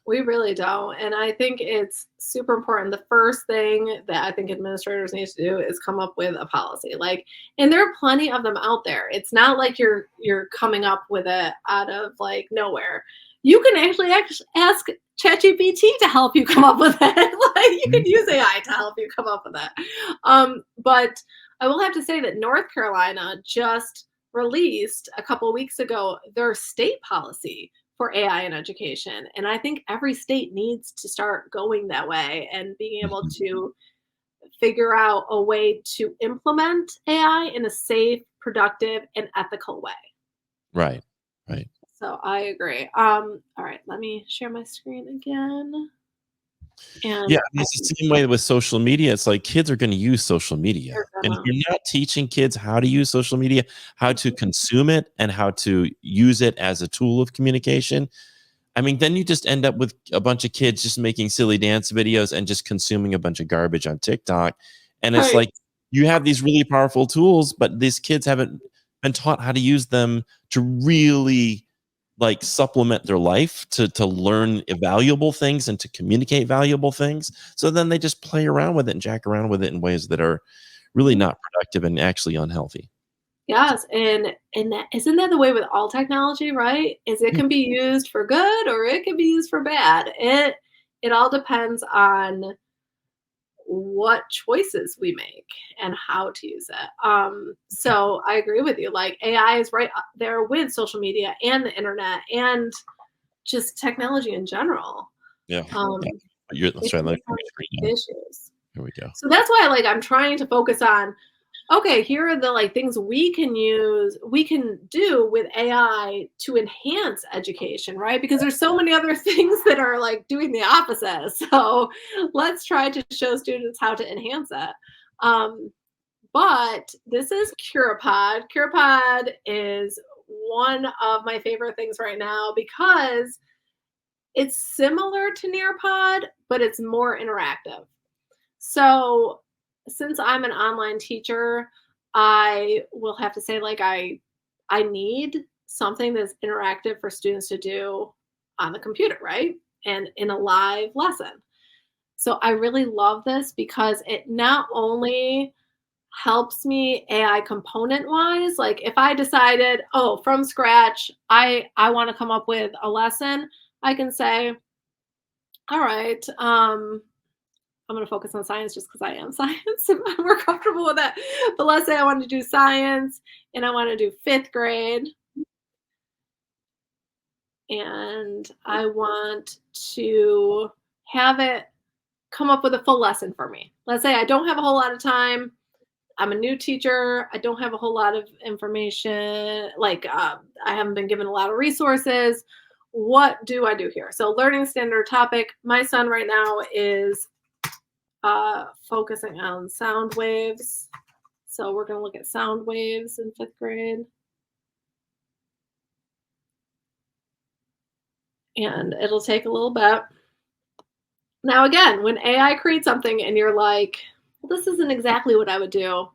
We really don't. And I think it's super important. The first thing that I think administrators need to do is come up with a policy. Like, and there are plenty of them out there. It's not like you're coming up with it out of like nowhere. You can actually ask ChatGPT to help you come up with it. Like you can use AI to help you come up with it. But I will have to say that North Carolina just released a couple of weeks ago their state policy for AI in education. And I think every state needs to start going that way and being able Mhm. to figure out a way to implement AI in a safe, productive, and ethical way. Right. Right. So I agree. All right, let me share my screen again. Yeah, And I it's can the same way with social media. It's like kids are going to use social media. share And if them. you're not teaching kids how to use social media, how to consume it, and how to use it as a tool of communication, I mean, then you just end up with a bunch of kids just making silly dance videos and just consuming a bunch of garbage on TikTok. And it's Right. like you have these really powerful tools, but these kids haven't been taught how to use them to really like supplement their life to learn valuable things and to communicate valuable things. So then they just play around with it and jack around with it in ways that are really not productive and actually unhealthy. Yes, and that isn't that the way with all technology, right? Is it Yeah. can be used for good or it can be used for bad. It all depends on what choices we make and how to use it. So I agree with you. Like AI is right up there with social media and the internet and just technology in general. Yeah. Um, Yeah. it Sorry, can let me bring cause your screen down. issues. Here we go. So that's why like I'm trying to focus on okay, here are the like things we can do with AI to enhance education, right? Because there's so many other things that are like doing the opposite. So let's try to show students how to enhance it. Um, but this is CuraPod. CuraPod is one of my favorite things right now because it's similar to Nearpod, but it's more interactive. So, since I'm an online teacher, I will have to say like I need something that's interactive for students to do on the computer, right? And in a live lesson. So I really love this because it not only helps me AI component wise, like if I decided, oh, from scratch, I want to come up with a lesson, I can say, all right, I'm going to focus on science just because I am science and I'm more comfortable with that. But let's say I want to do science and I want to do fifth grade and I want to have it come up with a full lesson for me. Let's say I don't have a whole lot of time. I'm a new teacher. I don't have a whole lot of information. Like I haven't been given a lot of resources. What do I do here? So learning standard topic. My son right now is focusing on sound waves. So we're going to look at sound waves in 5th grade. And it'll take a little bit. Now, again, when AI creates something and you're like, well, this isn't exactly what I would do,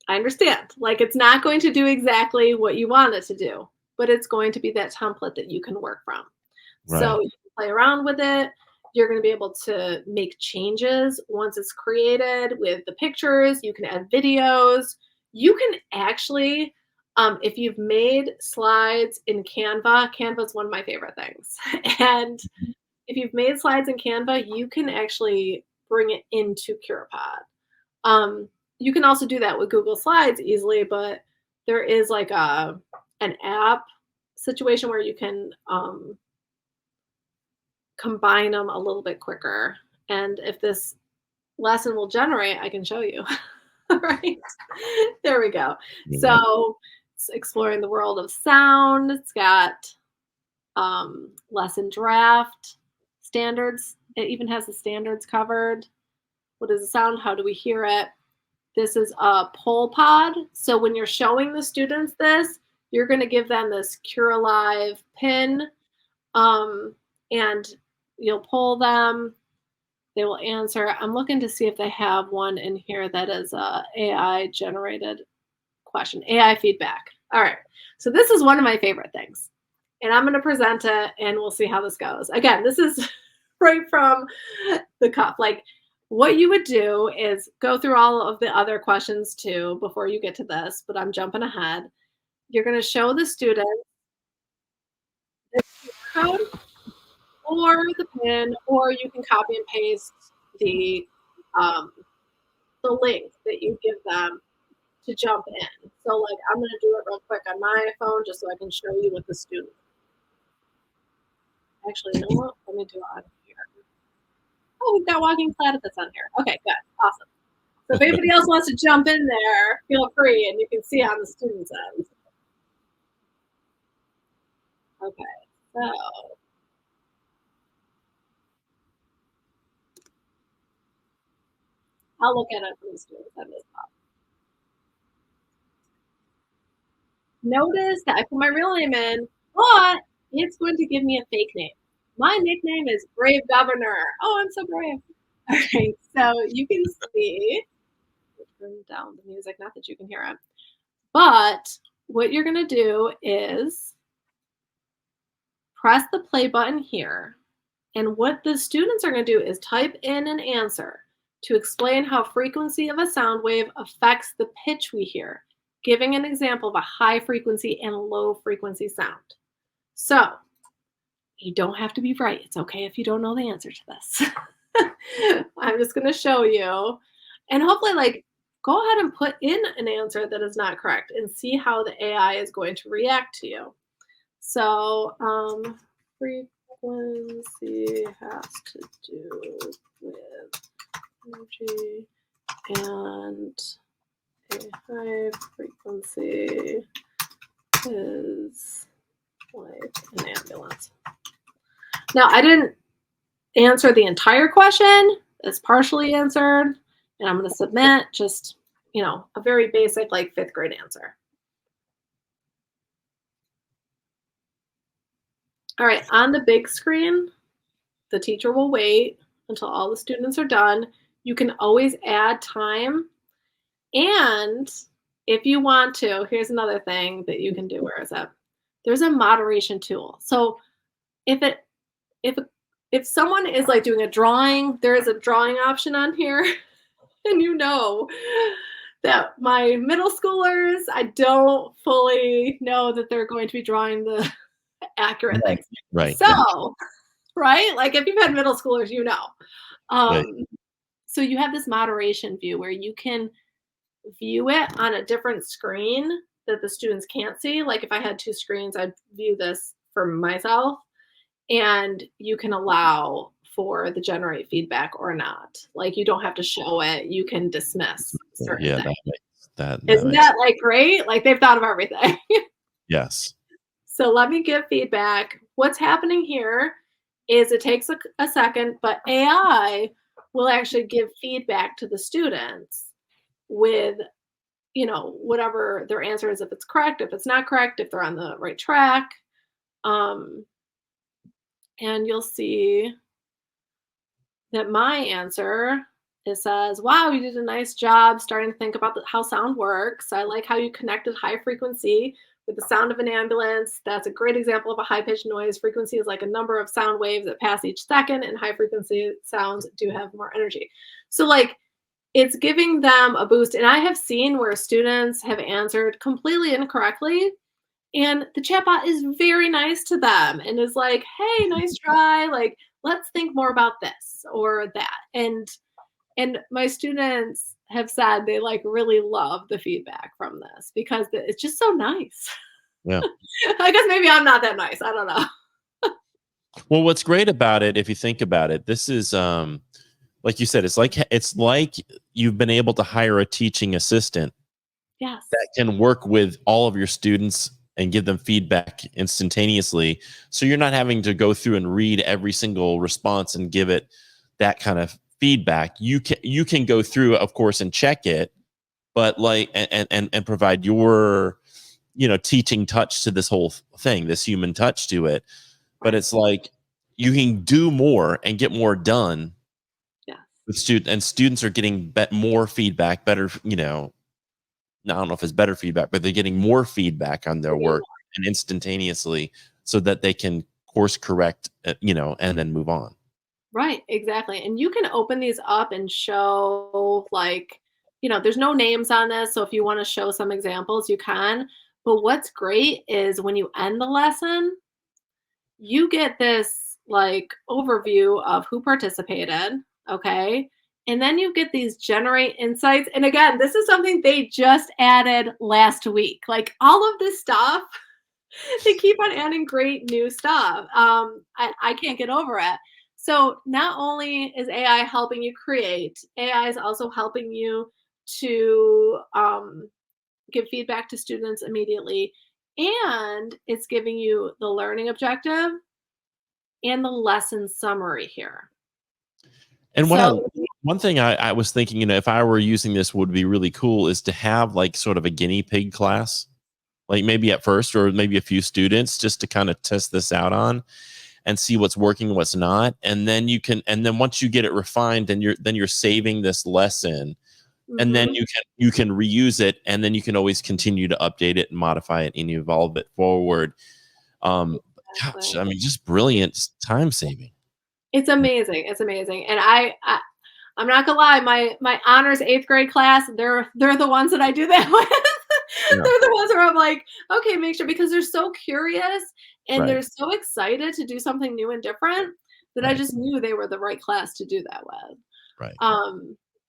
I understand. Like, it's not going to do exactly what you want it to do, but it's going to be that template that you can work from. Right. So you can play around with it. You're going to be able to make changes once it's created with the pictures. You can add videos. You can actually, if you've made slides in Canva, Canva is one of my favorite things. And if you've made slides in Canva, you can actually bring it into CurePod. You can also do that with Google Slides easily, but there is like an app situation where you can combine them a little bit quicker. And if this lesson will generate, I can show you. All right, there we go. Yeah. So it's exploring the world of sound. It's got lesson draft, standards. It even has the standards covered. What is the sound? How do we hear it? This is a poll pod. So when you're showing the students this, you're going to give them this Cure Alive pin, and you'll poll them. They will answer. I'm looking to see if they have one in here that is a AI generated question, AI feedback. All right. So this is one of my favorite things. And I'm going to present it and we'll see how this goes. Again, this is right from the cuff. Like, what you would do is go through all of the other questions too before you get to this, but I'm jumping ahead. You're going to show the student the code or the pin, or you can copy and paste the link that you give them to jump in. So like, I'm going to do it real quick on my iPhone just so I can show you what the student. Actually, you know what? Let me do it on here. Oh, we've got Walking Platypus on here. Okay, good. Awesome. So if anybody else wants to jump in there, feel free, and you can see on the student's end. Okay, so I'll look at it from the student's end as well. Notice that I put my real name in, but it's going to give me a fake name. My nickname is Brave Governor. Oh, I'm so brave. All right, so you can see, turn down the music, not that you can hear it, but what you're going to do is press the play button here. And what the students are going to do is type in an answer to explain how frequency of a sound wave affects the pitch we hear, giving an example of a high frequency and low frequency sound. So you don't have to be right. It's okay if you don't know the answer to this. I'm just going to show you, and hopefully like go ahead and put in an answer that is not correct and see how the AI is going to react to you. So frequency has to do with energy, and a high frequency is like an ambulance. Now, I didn't answer the entire question. It's partially answered, and I'm going to submit just, you know, a very basic like 5th grade answer. All right, on the big screen, the teacher will wait until all the students are done. You can always add time. And if you want to, here's another thing that you can do. Where is that? There's a moderation tool. So if someone is like doing a drawing, there is a drawing option on here. And you know that my middle schoolers, I don't fully know that they're going to be drawing the accurate things. Right. So, right? Like if you've had middle schoolers, you know. Right. So you have this moderation view where you can view it on a different screen that the students can't see. Like if I had 2 screens, I'd view this for myself, and you can allow for the generate feedback or not. Like you don't have to show it. You can dismiss certain things. Isn't that like great? Like they've thought of everything. Yes. So let me give feedback. What's happening here is it takes a second, but AI will actually give feedback to the students with whatever their answer is, if it's correct, if it's not correct, if they're on the right track. Um, and you'll see that my answer, it says, wow, you did a nice job starting to think about how sound works. I like how you connected high frequency with the sound of an ambulance. That's a great example of a high pitched noise. Frequency is like a number of sound waves that pass each second, and high frequency sounds do have more energy. So, like, it's giving them a boost. And I have seen where students have answered completely incorrectly, and the chatbot is very nice to them and is like, hey, nice try. Like, let's think more about this or that. And my students have said they like really love the feedback from this because it's just so nice. Yeah. I guess maybe I'm not that nice. I don't know. Well, what's great about it, if you think about it, this is like you said, it's like you've been able to hire a teaching assistant Yes. that can work with all of your students and give them feedback instantaneously. So you're not having to go through and read every single response and give it that kind of feedback. You can go through, of course, and check it, but like and provide your teaching touch to this whole thing, this human touch to it. But Right. it's like you can do more and get more done Yes. with students, and students are getting more feedback, better, I don't know if it's better feedback, but they're getting more feedback on their work and instantaneously so that they can course correct, and then move on. Right, exactly. And you can open these up and show, like, there's no names on this. So if you want to show some examples, you can. But what's great is when you end the lesson, you get this like overview of who participated. Okay. And then you get these generate insights. And again, this is something they just added last week. Like all of this stuff, they keep on adding great new stuff. I can't get over it. So not only is AI helping you create, AI is also helping you to give feedback to students immediately, and it's giving you the learning objective and the lesson summary here. And So one thing I was thinking, if I were using this would be really cool is to have like sort of a guinea pig class, like maybe at first, or maybe a few students just to kind of test this out on and see what's working, what's not. And then once you get it refined, then you're saving this lesson, and then mhm, you can reuse it, and then you can always continue to update it and modify it and evolve it forward. Um, Gosh, exactly. I mean, just brilliant time saving. It's amazing. It's amazing. And I'm not gonna lie, my honors 8th grade class, they're the ones that I do that with. Yeah, They're the ones where I'm like, okay, make sure, because they're so curious and right, they're so excited to do something new and different that I right, just knew they were the right class to do that with. right.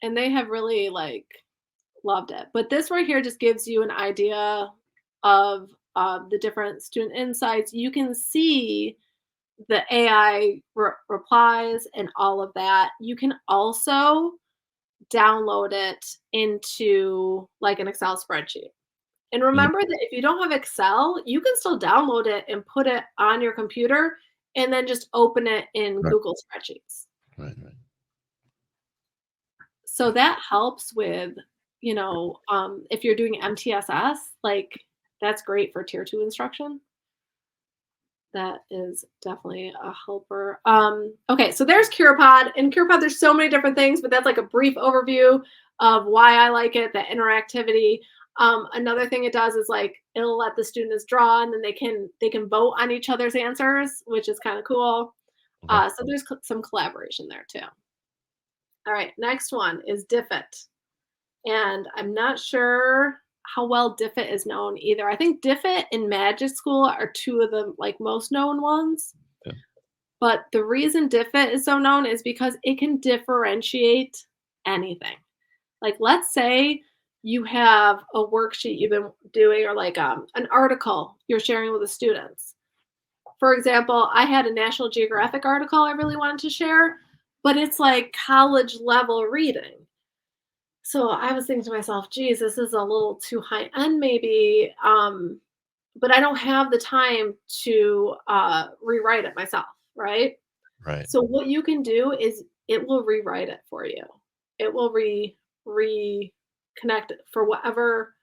And they have really like loved it. But this right here just gives you an idea of the different student insights. You can see the AI replies and all of that. You can also download it into like an Excel spreadsheet. And Mhm. remember that if you don't have Excel, you can still download it and put it on your computer and then just open it in Right, Google Spreadsheets. right, right. So that helps with, if you're doing MTSS, like that's great for tier 2 instruction. That is definitely a helper. Okay, so there's CurePod. In CurePod, there's so many different things, but that's like a brief overview of why I like it, the interactivity. Another thing it does is like it'll let the students draw, and then they can vote on each other's answers, which is kind of cool. Okay. So there's some collaboration there too. All right, next one is Diffit, and I'm not sure how well Diffit is known either. I think Diffit and Magic School are two of the like most known ones. Yeah. But the reason Diffit is so known is because it can differentiate anything. Like, let's say you have a worksheet you've been doing, or like an article you're sharing with the students. For example, I had a National Geographic article I really wanted to share, but it's like college level reading. So I was thinking to myself, geez, this is a little too high end, maybe. But I don't have the time to rewrite it myself, right? Right. So what you can do is it will rewrite it for you. It will re connect for whatever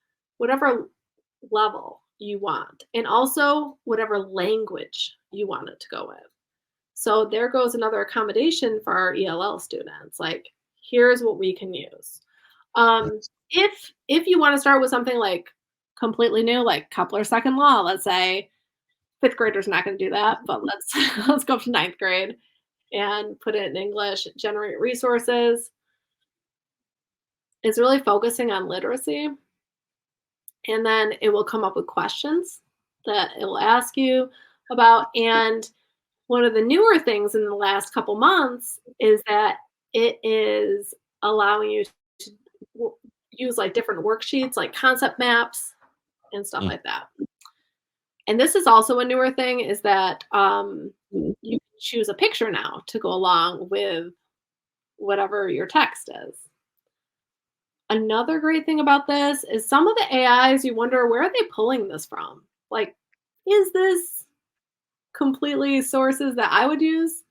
level you want, and also whatever language you want it to go with. So there goes another accommodation for our ELL students. Like, here's what we can use. If you want to start with something like completely new, like Kepler second law, let's say, fifth grader's not going to do that, but let's let's go up to ninth grade and put it in English. Generate resources is really focusing on literacy, and then it will come up with questions that it will ask you about. And one of the newer things in the last couple months is that it is allowing you to use like different worksheets, like concept maps and stuff like that. And this is also a newer thing, is that you can choose a picture now to go along with whatever your text is. Another great thing about this is some of the AIs, you wonder, where are they pulling this from? Like, is this completely sources that I would use?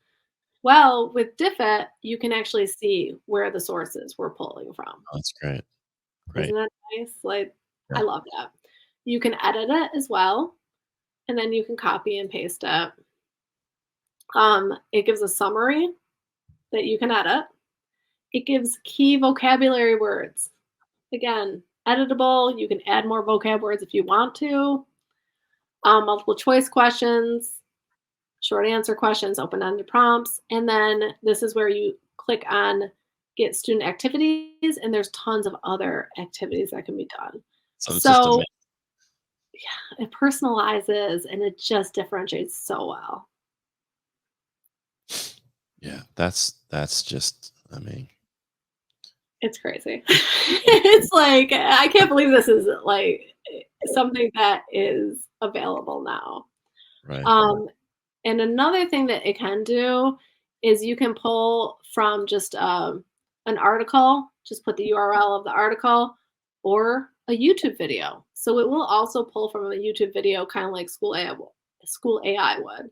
Well, with Diffit, you can actually see where the sources were pulling from. Oh, that's great. Great. Isn't that nice? Like, yeah. I love that. You can edit it as well, and then you can copy and paste it. It gives a summary that you can edit. It gives key vocabulary words. Again, editable. You can add more vocab words if you want to. Multiple choice questions, short answer questions, open-ended prompts. And then this is where you click on get student activities, and there's tons of other activities that can be done. So yeah, it personalizes and it just differentiates so well. Yeah, that's just, I mean, it's crazy. It's like, I can't believe this is like something that is available now. Right. And another thing that it can do is you can pull from just an article, just put the URL of the article, or a YouTube video. So it will also pull from a YouTube video, kind of like School AI would.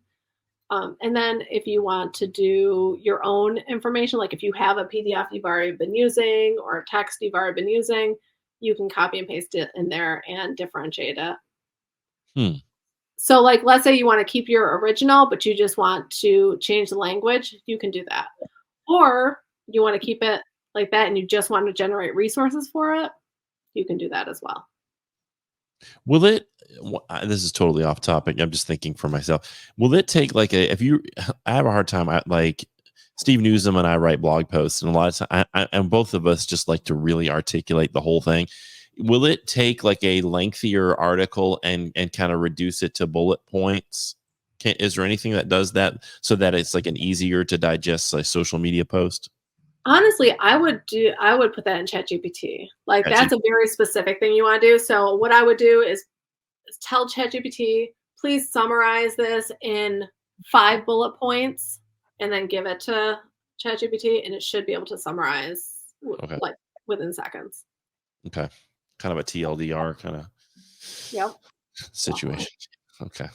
And then if you want to do your own information, like if you have a PDF you've already been using or a text you've already been using, you can copy and paste it in there and differentiate it. So like, let's say you want to keep your original, but you just want to change the language, you can do that. Or you want to keep it like that and you just want to generate resources for it, you can do that as well. Will it, this is totally off topic, I'm just thinking for myself, will it take like I have a hard time, like Steve Newsom and I write blog posts, and a lot of time, and both of us just like to really articulate the whole thing. Will it take like a lengthier article and kind of reduce it to bullet points? Is there anything that does that so that it's like an easier to digest like social media post? Honestly, I would put that in ChatGPT. Like that's a very specific thing you want to do. So what I would do is tell ChatGPT, please summarize this in 5 bullet points, and then give it to ChatGPT, and it should be able to summarize like within seconds. Okay. Kind of a TLDR kind of situation. Okay.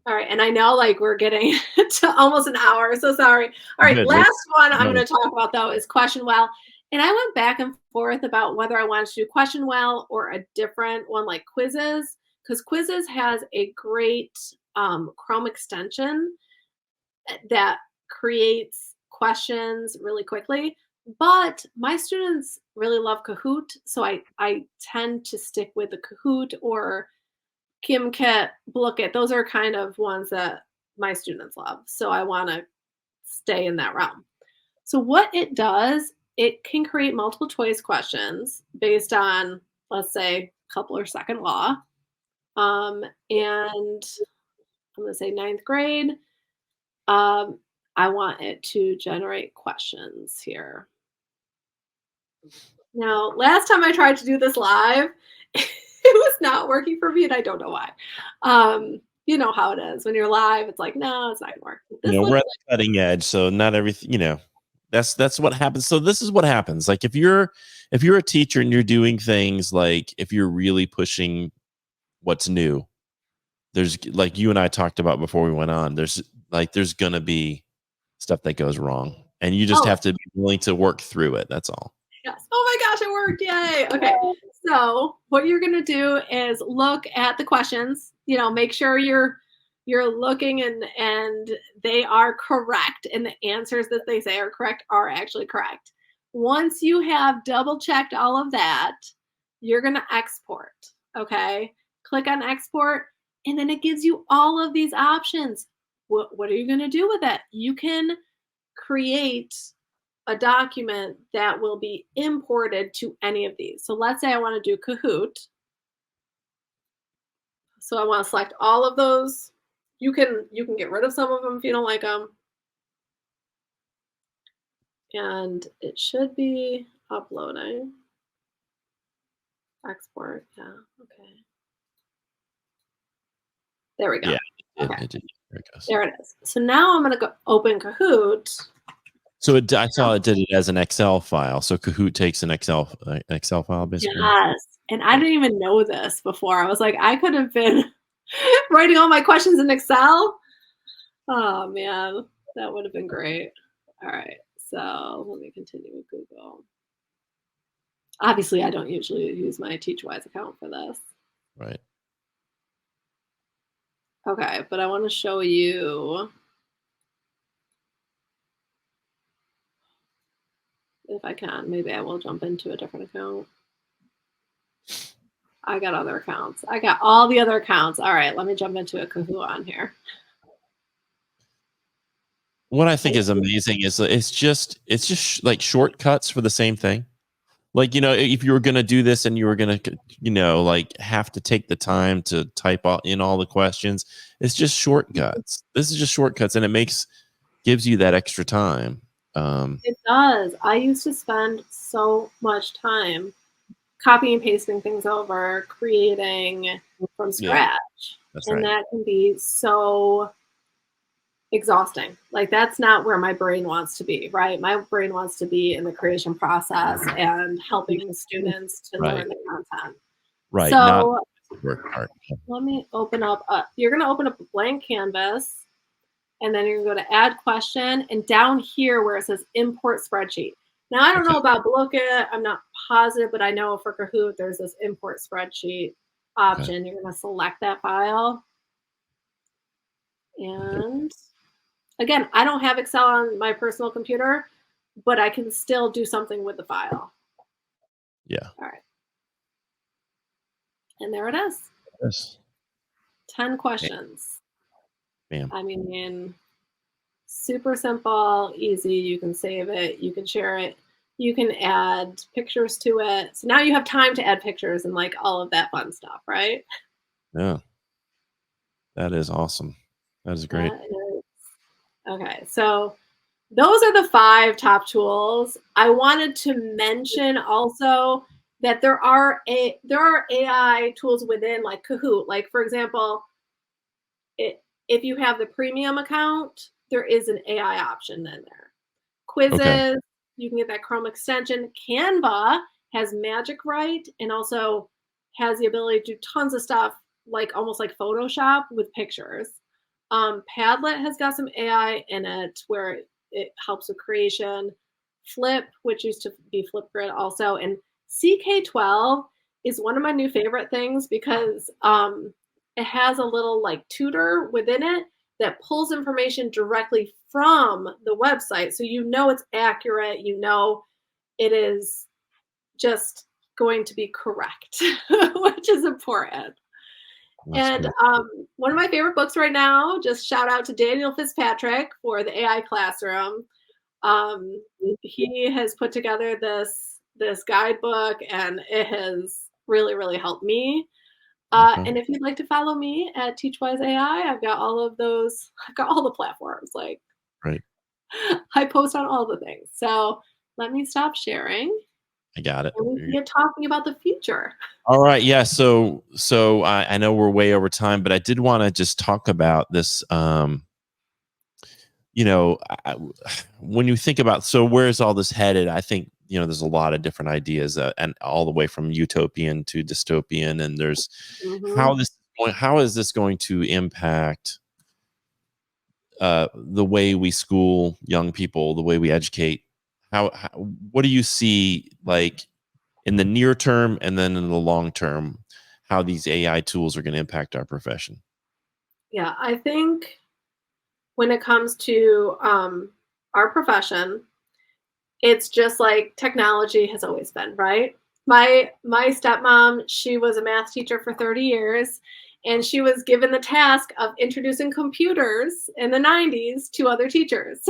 All right. And I know like we're getting to almost an hour. So sorry. All right. Last one I'm going to talk about though is Question Well. And I went back and forth about whether I wanted to do Question Well or a different one like Quizzes, because Quizzes has a great Chrome extension that creates questions really quickly. But my students really love Kahoot. So I tend to stick with the Kahoot or Kimkit, Blookit. Those are kind of ones that my students love. So I want to stay in that realm. So what it does, it can create multiple choice questions based on, let's say, Kepler second law. And I'm going to say 9th grade. I want it to generate questions here. Now, last time I tried to do this live, it was not working for me, and I don't know why. You know how it is. When you're live, it's like, no, it's not going to work. We're at the cutting edge, so not everything, that's what happens. So this is what happens. Like if you're a teacher and you're doing things like if you're really pushing what's new, there's like you and I talked about before we went on, there's going to be stuff that goes wrong, and you just have to be willing to work through it. That's all. Yes. Oh my gosh, it worked. Yay. Okay. So what you're going to do is look at the questions, make sure you're looking and they are correct and the answers that they say are correct are actually correct. Once you have double checked all of that, you're going to export. Okay? Click on export and then it gives you all of these options. What are you going to do with it? You can create a document that will be imported to any of these. So let's say I want to do Kahoot. So I want to select all of those. You can get rid of some of them if you don't like them. And it should be uploading. Export. Yeah. Okay. There we go. Yeah, Okay. it did. There it goes. There it is. So now I'm going to go open Kahoot. So I saw it did it as an Excel file. So Kahoot takes an Excel file basically. Yes. And I didn't even know this before. I was like, I could have been writing all my questions in Excel. Oh man, that would have been great. All right. So let me continue with Google. Obviously, I don't usually use my TeachWise account for this. Right. Okay, but I want to show you if I can. Maybe I will jump into a different account. I got other accounts. I got all the other accounts. All right, let me jump into a Kahoot on here. What I think is amazing is it's just like shortcuts for the same thing. Like, if you were going to do this and you were going to, like have to take the time to type in all the questions, it's just shortcuts. This is just shortcuts and it gives you that extra time. It does. I used to spend so much time copying and pasting things over, creating from scratch. That's and right. that can be so exhausting. Like that's not where my brain wants to be, right? My brain wants to be in the creation process and helping students to learn the content. Right. So not work hard. let me open up. You're going to open up a blank canvas and then you're going to go to add question and down here where it says import spreadsheet. Now, I don't know about Blocka. I'm not positive, but I know for Kahoot, there's this import spreadsheet option. Okay. You're going to select that file. And again, I don't have Excel on my personal computer, but I can still do something with the file. Yeah. All right. And there it is. Yes. 10 questions. Bam. I mean, super simple, easy. You can save it. You can share it. You can add pictures to it. So now you have time to add pictures and like all of that fun stuff, right? Yeah. That is awesome. That is great. Okay, so those are the 5 top tools. I wanted to mention also that there are AI tools within like Kahoot. Like for example, if you have the premium account, there is an AI option in there. Quizzes, you can get that Chrome extension. Canva has Magic Write and also has the ability to do tons of stuff like almost like Photoshop with pictures. Padlet has got some AI in it where it helps with creation. Flip, which used to be Flipgrid also, and CK12 is one of my new favorite things because it has a little like tutor within it that pulls information directly from the website. So you know it's accurate, you know it is just going to be correct, which is important. That's and one of my favorite books right now, just shout out to Daniel Fitzpatrick for the AI Classroom. He has put together this guidebook and it has really, really helped me. And if you'd like to follow me at TeachWise AI, I've got all of those. I've got all the platforms. Like, right. I post on all the things. So let me stop sharing. I got it. And we can get talking about the future. All right. Yeah. So I know we're way over time, but I did want to just talk about this. When you think about, so where's all this headed? I think, there's a lot of different ideas and all the way from utopian to dystopian. And there's how is this going to impact the way we school young people, the way we educate, how what do you see like in the near term and then in the long term, how these AI tools are going to impact our profession? Yeah, I think when it comes to our profession, it's just like technology has always been, right? My stepmom, she was a math teacher for 30 years, and she was given the task of introducing computers in the 90s to other teachers.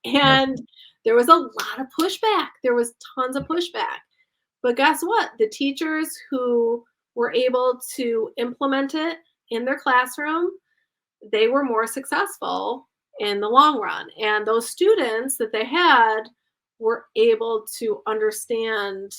Yeah. And there was a lot of pushback. There was tons of pushback. But guess what? The teachers who were able to implement it in their classroom, they were more successful in the long run. And those students that they had were able to understand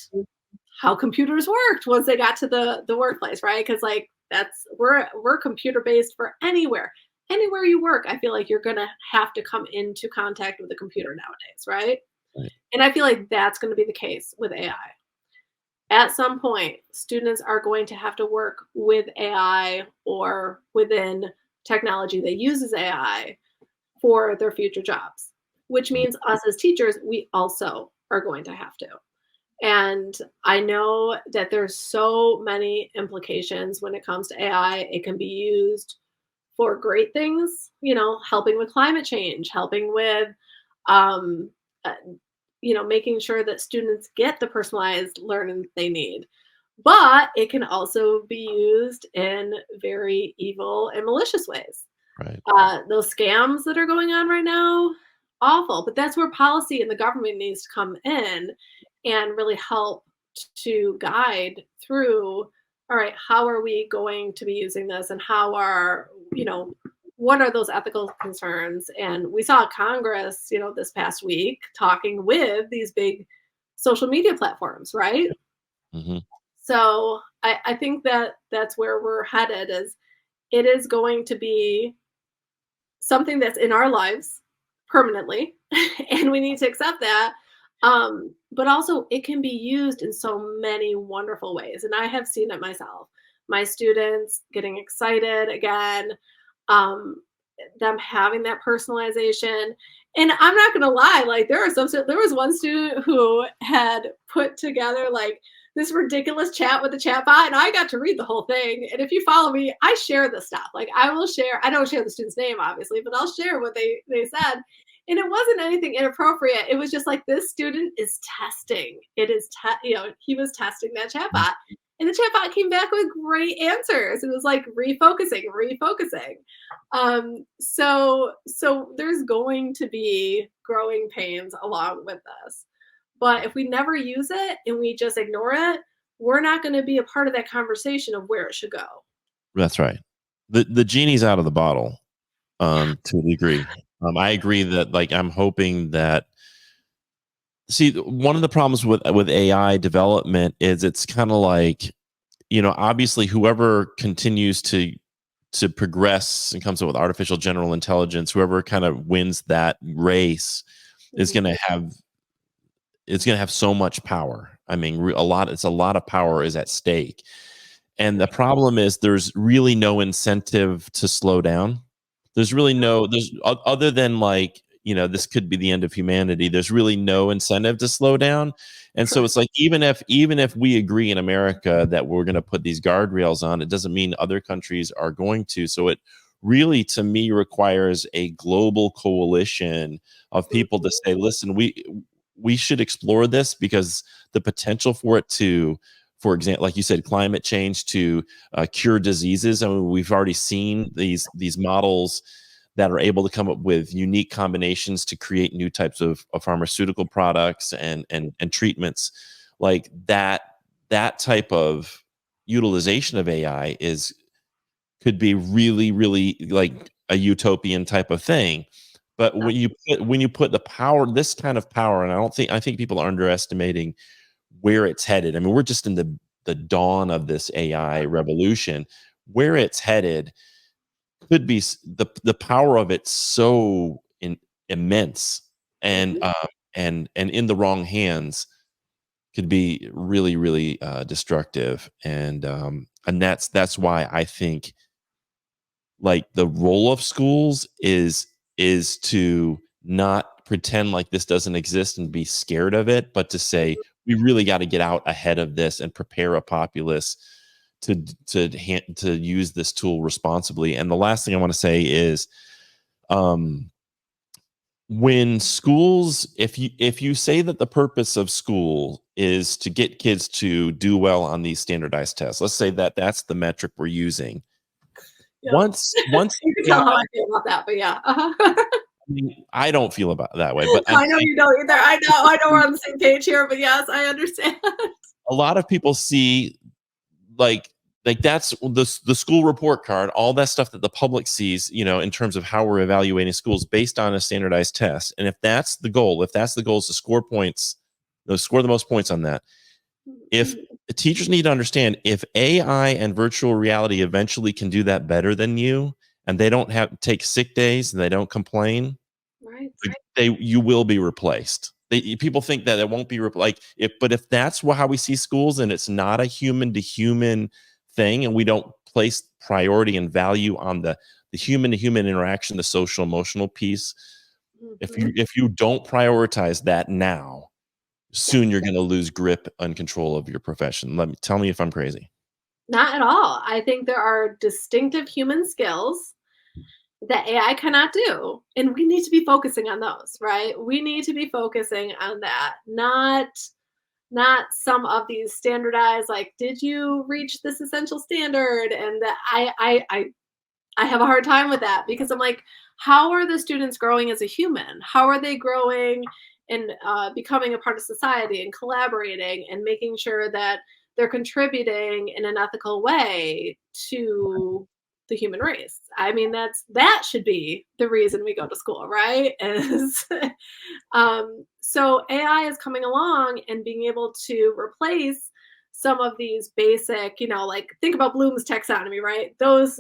how computers worked once they got to the workplace, right? Because like that's we're computer based for anywhere. Anywhere you work, I feel like you're gonna have to come into contact with a computer nowadays, right? Right. And I feel like that's going to be the case with AI. At some point, students are going to have to work with AI or within technology that uses AI for their future jobs, which Mhm. means us as teachers, we also are going to have to. And I know that there's so many implications when it comes to AI. It can be used for great things, helping with climate change, helping with um, uh, making sure that students get the personalized learning they need. But it can also be used in very evil and malicious ways. Right. Those scams that are going on right now, awful. But that's where policy and the government needs to come in and really help to guide through. All right, how are we going to be using this, and how are what are those ethical concerns? And we saw Congress, this past week talking with these big social media platforms, right? Hmm. So I think that that's where we're headed. Is it is going to be something that's in our lives permanently, and we need to accept that. But also, it can be used in so many wonderful ways, and I have seen it myself. My students getting excited again, um, them having that personalization. And I'm not gonna lie, like there was one student who had put together like this ridiculous chat with the chat bot, and I got to read the whole thing. And if you follow me, I share the stuff. Like I will share, I don't share the student's name, obviously, but I'll share what they said. And it wasn't anything inappropriate. It was just like this student is testing. He was testing that chatbot. And the chatbot came back with great answers. It was like refocusing, refocusing. So there's going to be growing pains along with this. But if we never use it and we just ignore it, we're not going to be a part of that conversation of where it should go. That's right. The genie's out of the bottle, Yeah. to a degree. I agree that like I'm hoping that see one of the problems with AI development is it's kind of like obviously whoever continues to progress and comes up with artificial general intelligence, whoever kind of wins that race is Mhm. going to have it's going to have so much power. I mean, it's a lot of power is at stake. And For the sure. problem is there's really no incentive to slow down. There's other than like, this could be the end of humanity. There's really no incentive to slow down. And so Correct. it's like even if we agree in America that we're going to put these guardrails on, it doesn't mean other countries are going to. So it really to me requires a global coalition of people to Mhm. say, listen, we should explore this because the potential for it to, for example, like you said, climate change to cure diseases. I mean, we've already seen these models that are able to come up with unique combinations to create new types of pharmaceutical products and treatments like that. That type of utilization of AI is could be really, really like a utopian type of thing. But Yeah. when you put the power, this kind of power, and I think people are underestimating where it's headed. I mean, we're just in the dawn of this AI revolution. Where it's headed could be the power of it so immense, and Mhm. and in the wrong hands could be really, really destructive. And that's why I think like the role of schools is to not pretend like this doesn't exist and be scared of it, but to say we really got to get out ahead of this and prepare a populace to use this tool responsibly. And the last thing I want to say is, when schools, if you say that the purpose of school is to get kids to do well on these standardized tests, let's say that that's the metric we're using. Yeah. Once You can tell how I feel about that, but yeah. I don't feel about that way, but I know you don't either. I know we're on the same page here, but yes, I understand. a lot of people see like that's the school report card, all that stuff that the public sees, in terms of how we're evaluating schools based on a standardized test. And if that's the goal is to score points, score the most points on that. If the teachers need to understand, if AI and virtual reality eventually can do that better than you, and they don't have to take sick days and they don't complain, Right. you will be replaced. People think that it won't be but if that's how we see schools, and it's not a human to human thing, and we don't place priority and value on the human to human interaction, the social emotional piece, if you don't prioritize that now, soon you're going to lose grip and control of your profession. Tell me if I'm crazy. Not at all. I think there are distinctive human skills that AI cannot do, and we need to be focusing on those, right? We need to be focusing on that, not some of these standardized, like, did you reach this essential standard? And that I have a hard time with that, because I'm like, how are the students growing as a human? How are they growing and becoming a part of society and collaborating and making sure that they're contributing in an ethical way to the human race? I mean, that should be the reason we go to school, right? Is so AI is coming along and being able to replace some of these basic, like, think about Bloom's taxonomy, right? Those,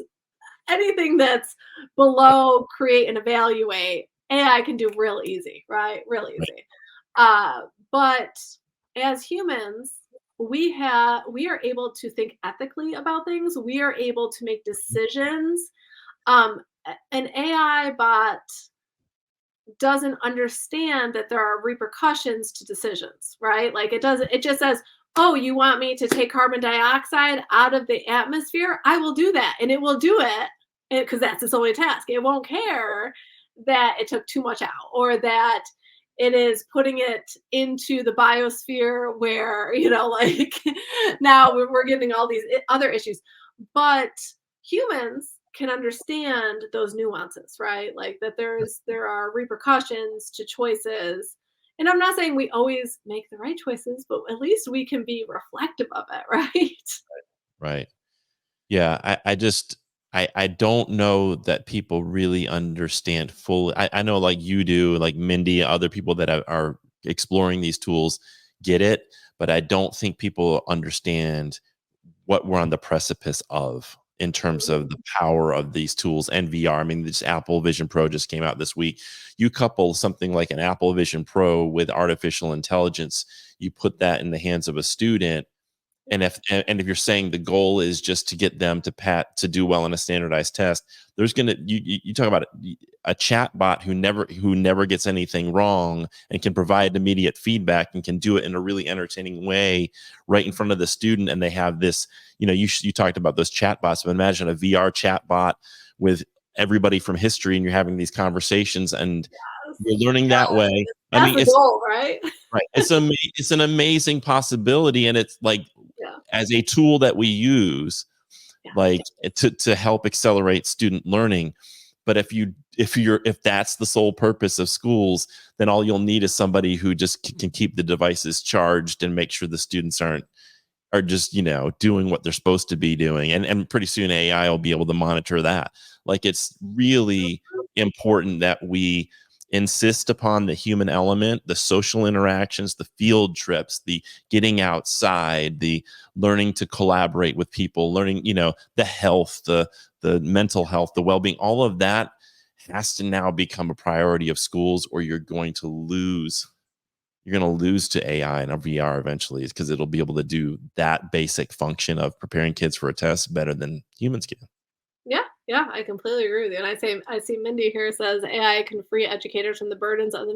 anything that's below create and evaluate, AI can do real easy, right? Real easy. But as humans, we are able to think ethically about things. We are able to make decisions. An AI bot doesn't understand that there are repercussions to decisions, right? Like, it just says, oh, you want me to take carbon dioxide out of the atmosphere? I will do that. And it will do it because that's its only task. It won't care that it took too much out, or that it is putting it into the biosphere where, like, now we're getting all these other issues. But humans can understand those nuances, right? Like, that there are repercussions to choices. And I'm not saying we always make the right choices, but at least we can be reflective of it, right? Right. Yeah. I don't know that people really understand fully. I know, like you do, like Mindy, other people that are exploring these tools get it, but I don't think people understand what we're on the precipice of in terms of the power of these tools and VR. I mean, this Apple Vision Pro just came out this week. You couple something like an Apple Vision Pro with artificial intelligence, you put that in the hands of a student, and if you're saying the goal is just to get them to do well in a standardized test, there's gonna you talk about a chat bot who never gets anything wrong and can provide immediate feedback and can do it in a really entertaining way right in front of the student. And they have this, you talked about those chat bots, but imagine a VR chat bot with everybody from history, and you're having these conversations and you're learning that way. That's the goal, right? Right. It's an amazing possibility, and it's like, Yeah. as a tool that we use, like, to help accelerate student learning. But if that's the sole purpose of schools, then all you'll need is somebody who just can keep the devices charged and make sure the students are just, doing what they're supposed to be doing. And pretty soon AI will be able to monitor that. Like, it's really important that we insist upon the human element, the social interactions, the field trips, the getting outside, the learning to collaborate with people, learning, the health, the mental health, the well-being, all of that has to now become a priority of schools, or you're going to lose to AI and VR eventually, because it'll be able to do that basic function of preparing kids for a test better than humans can. Yeah, Yeah, I completely agree with you. And I see Mindy here says AI can free educators from the burdens of the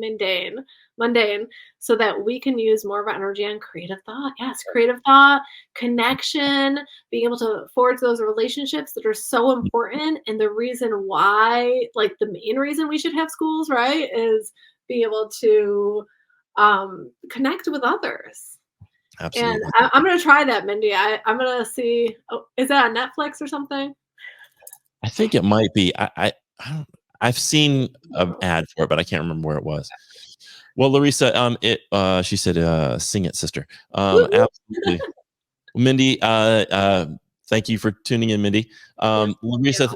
mundane, so that we can use more of our energy on creative thought. Yes, creative thought, connection, being able to forge those relationships that are so important. And the reason why, like the main reason we should have schools, right, is be able to connect with others. And Absolutely. I'm gonna try that, Mindy. I'm gonna see. Oh, is that on Netflix or something? I think it might be. I don't, I've seen an ad for it, but I can't remember where it was. Well, Larissa, she said, "Sing it, sister." Woot woot. Absolutely, Mindy. Thank you for tuning in, Mindy. Yeah, Larissa,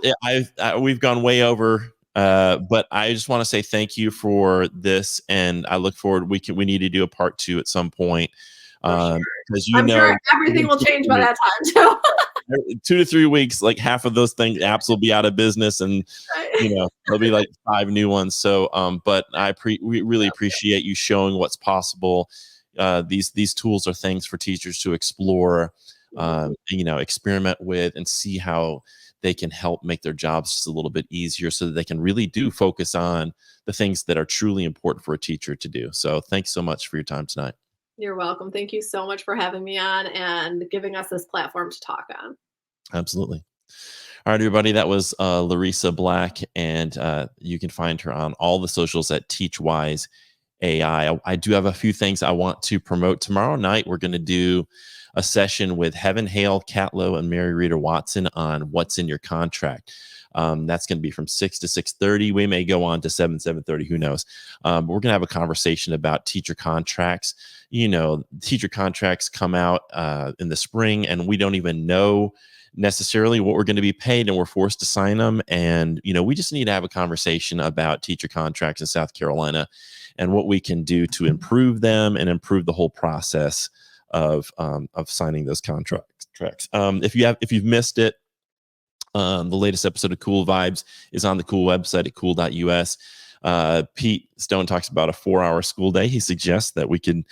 we've gone way over, but I just want to say thank you for this, and I look forward. We need to do a part two at some point, for sure. because I'm sure everything within will change by that time too. 2 to 3 weeks, like half of those things apps will be out of business, and Right. there'll be like five new ones. So, but we really appreciate you showing what's possible. These tools are things for teachers to explore, Mhm. experiment with, and see how they can help make their jobs just a little bit easier, so that they can really do focus on the things that are truly important for a teacher to do. So, thanks so much for your time tonight. You're welcome. Thank you so much for having me on and giving us this platform to talk on. Absolutely. All right, everybody. That was Larisa Black, and you can find her on all the socials at TeachWise AI. I do have a few things I want to promote. Tomorrow night, we're going to do a session with Heaven Hale Catlow and Mary Rita Watson on what's in your contract. That's going to be from 6 to 6:30. We may go on to 7:30. Who knows? But we're going to have a conversation about teacher contracts. Teacher contracts come out in the spring, and we don't even know necessarily what we're going to be paid, and we're forced to sign them. And we just need to have a conversation about teacher contracts in South Carolina, and what we can do to improve them and improve the whole process of signing those contracts. If you've missed it, the latest episode of Cool Vibes is on the Cool website at cool.us. Pete Stone talks about a 4-hour school day. He suggests that we can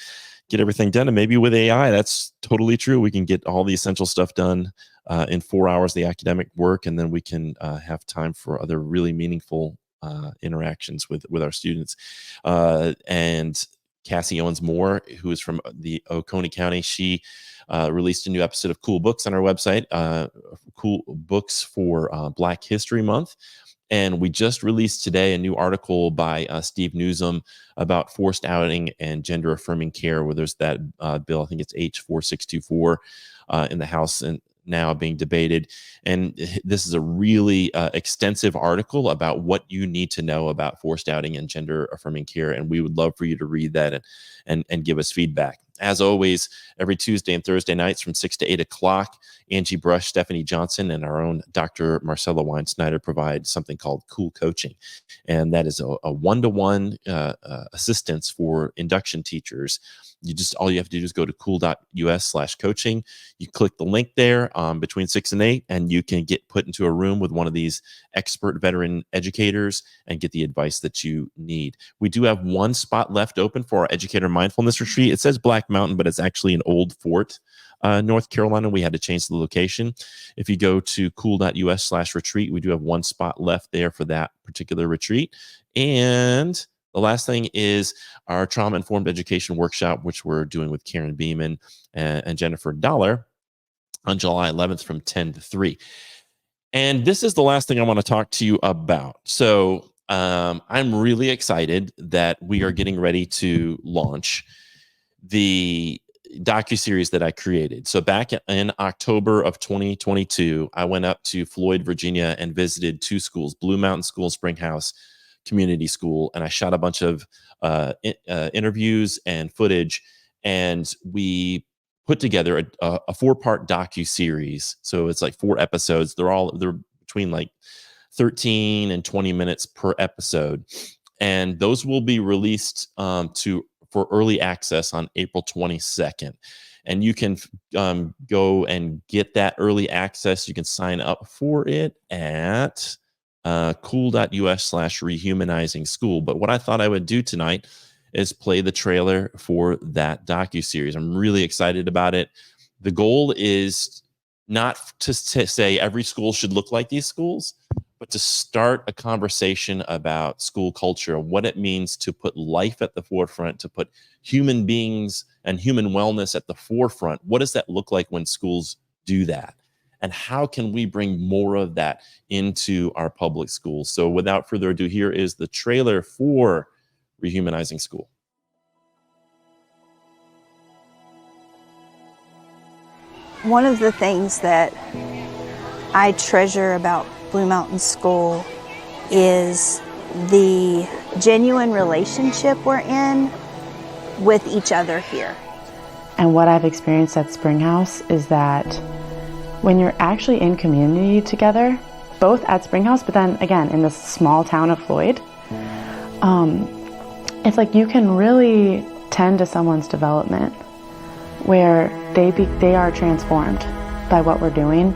get everything done, and maybe with AI, that's totally true. We can get all the essential stuff done in 4 hours, the academic work, and then we can have time for other really meaningful interactions with our students. And Cassie Owens Moore, who is from the Oconee County, she released a new episode of Cool Books on our website, Cool Books for Black History Month. And we just released today a new article by Steve Newsom about forced outing and gender affirming care, where there's that bill, I think it's H4624 in the House, and now being debated. And this is a really extensive article about what you need to know about forced outing and gender affirming care. And we would love for you to read that and give us feedback. As always, every Tuesday and Thursday nights from 6 to 8 o'clock, Angie Brush, Stephanie Johnson, and our own Dr. Marcella Weinsteiner provide something called Cool Coaching. And that is a one-to-one assistance for induction teachers. All you have to do is go to cool.us/coaching. You click the link there between 6 and 8, and you can get put into a room with one of these expert veteran educators and get the advice that you need. We do have one spot left open for our educator mindfulness retreat. It says Black Mountain, but it's actually an old fort, North Carolina. We had to change the location. If you go to cool.us/retreat, we do have one spot left there for that particular retreat. And the last thing is our trauma informed education workshop, which we're doing with Karen Beeman and Jennifer Dollar on July 11th from 10 to 3. And this is the last thing I want to talk to you about. So I'm really excited that we are getting ready to launch the docuseries that I created. So back in October of 2022, I went up to Floyd, Virginia, and visited two schools, Blue Mountain School, Springhouse Community School, and I shot a bunch of interviews and footage, and we put together a 4-part docu-series. So it's like 4 episodes. They're between like 13 and 20 minutes per episode, and those will be released for early access on April 22nd. And you can go and get that early access. You can sign up for it at cool.us/rehumanizing school. But what I thought I would do tonight is play the trailer for that docuseries. I'm really excited about it. The goal is not to say every school should look like these schools, but to start a conversation about school culture, what it means to put life at the forefront, to put human beings and human wellness at the forefront. What does that look like when schools do that? And how can we bring more of that into our public schools? So without further ado, here is the trailer for Rehumanizing School. One of the things that I treasure about Blue Mountain School is the genuine relationship we're in with each other here. And what I've experienced at Springhouse is that when you're actually in community together, both at Springhouse, but then again in this small town of Floyd, it's like you can really tend to someone's development where they are transformed by what we're doing.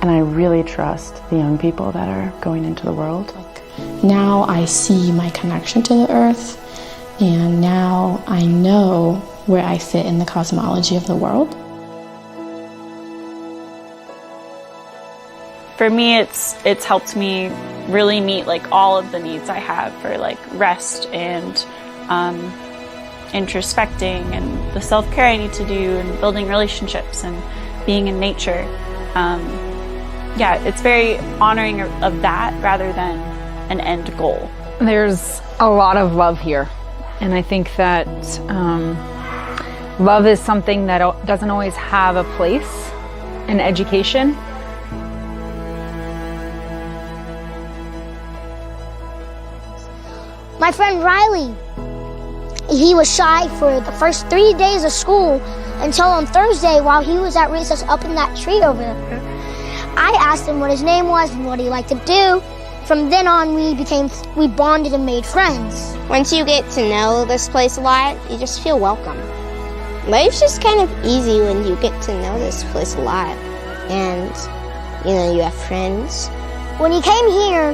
And I really trust the young people that are going into the world. Now I see my connection to the earth, and now I know where I fit in the cosmology of the world. For me, it's helped me really meet like all of the needs I have for like rest and introspecting and the self-care I need to do and building relationships and being in nature. Yeah, it's very honoring of that rather than an end goal. There's a lot of love here, and I think that love is something that doesn't always have a place in education. My friend Riley, he was shy for the first 3 days of school until on Thursday while he was at recess up in that tree over there. I asked him what his name was and what he liked to do. From then on, we bonded and made friends. Once you get to know this place a lot, you just feel welcome. Life's just kind of easy when you get to know this place a lot. And, you have friends. When he came here,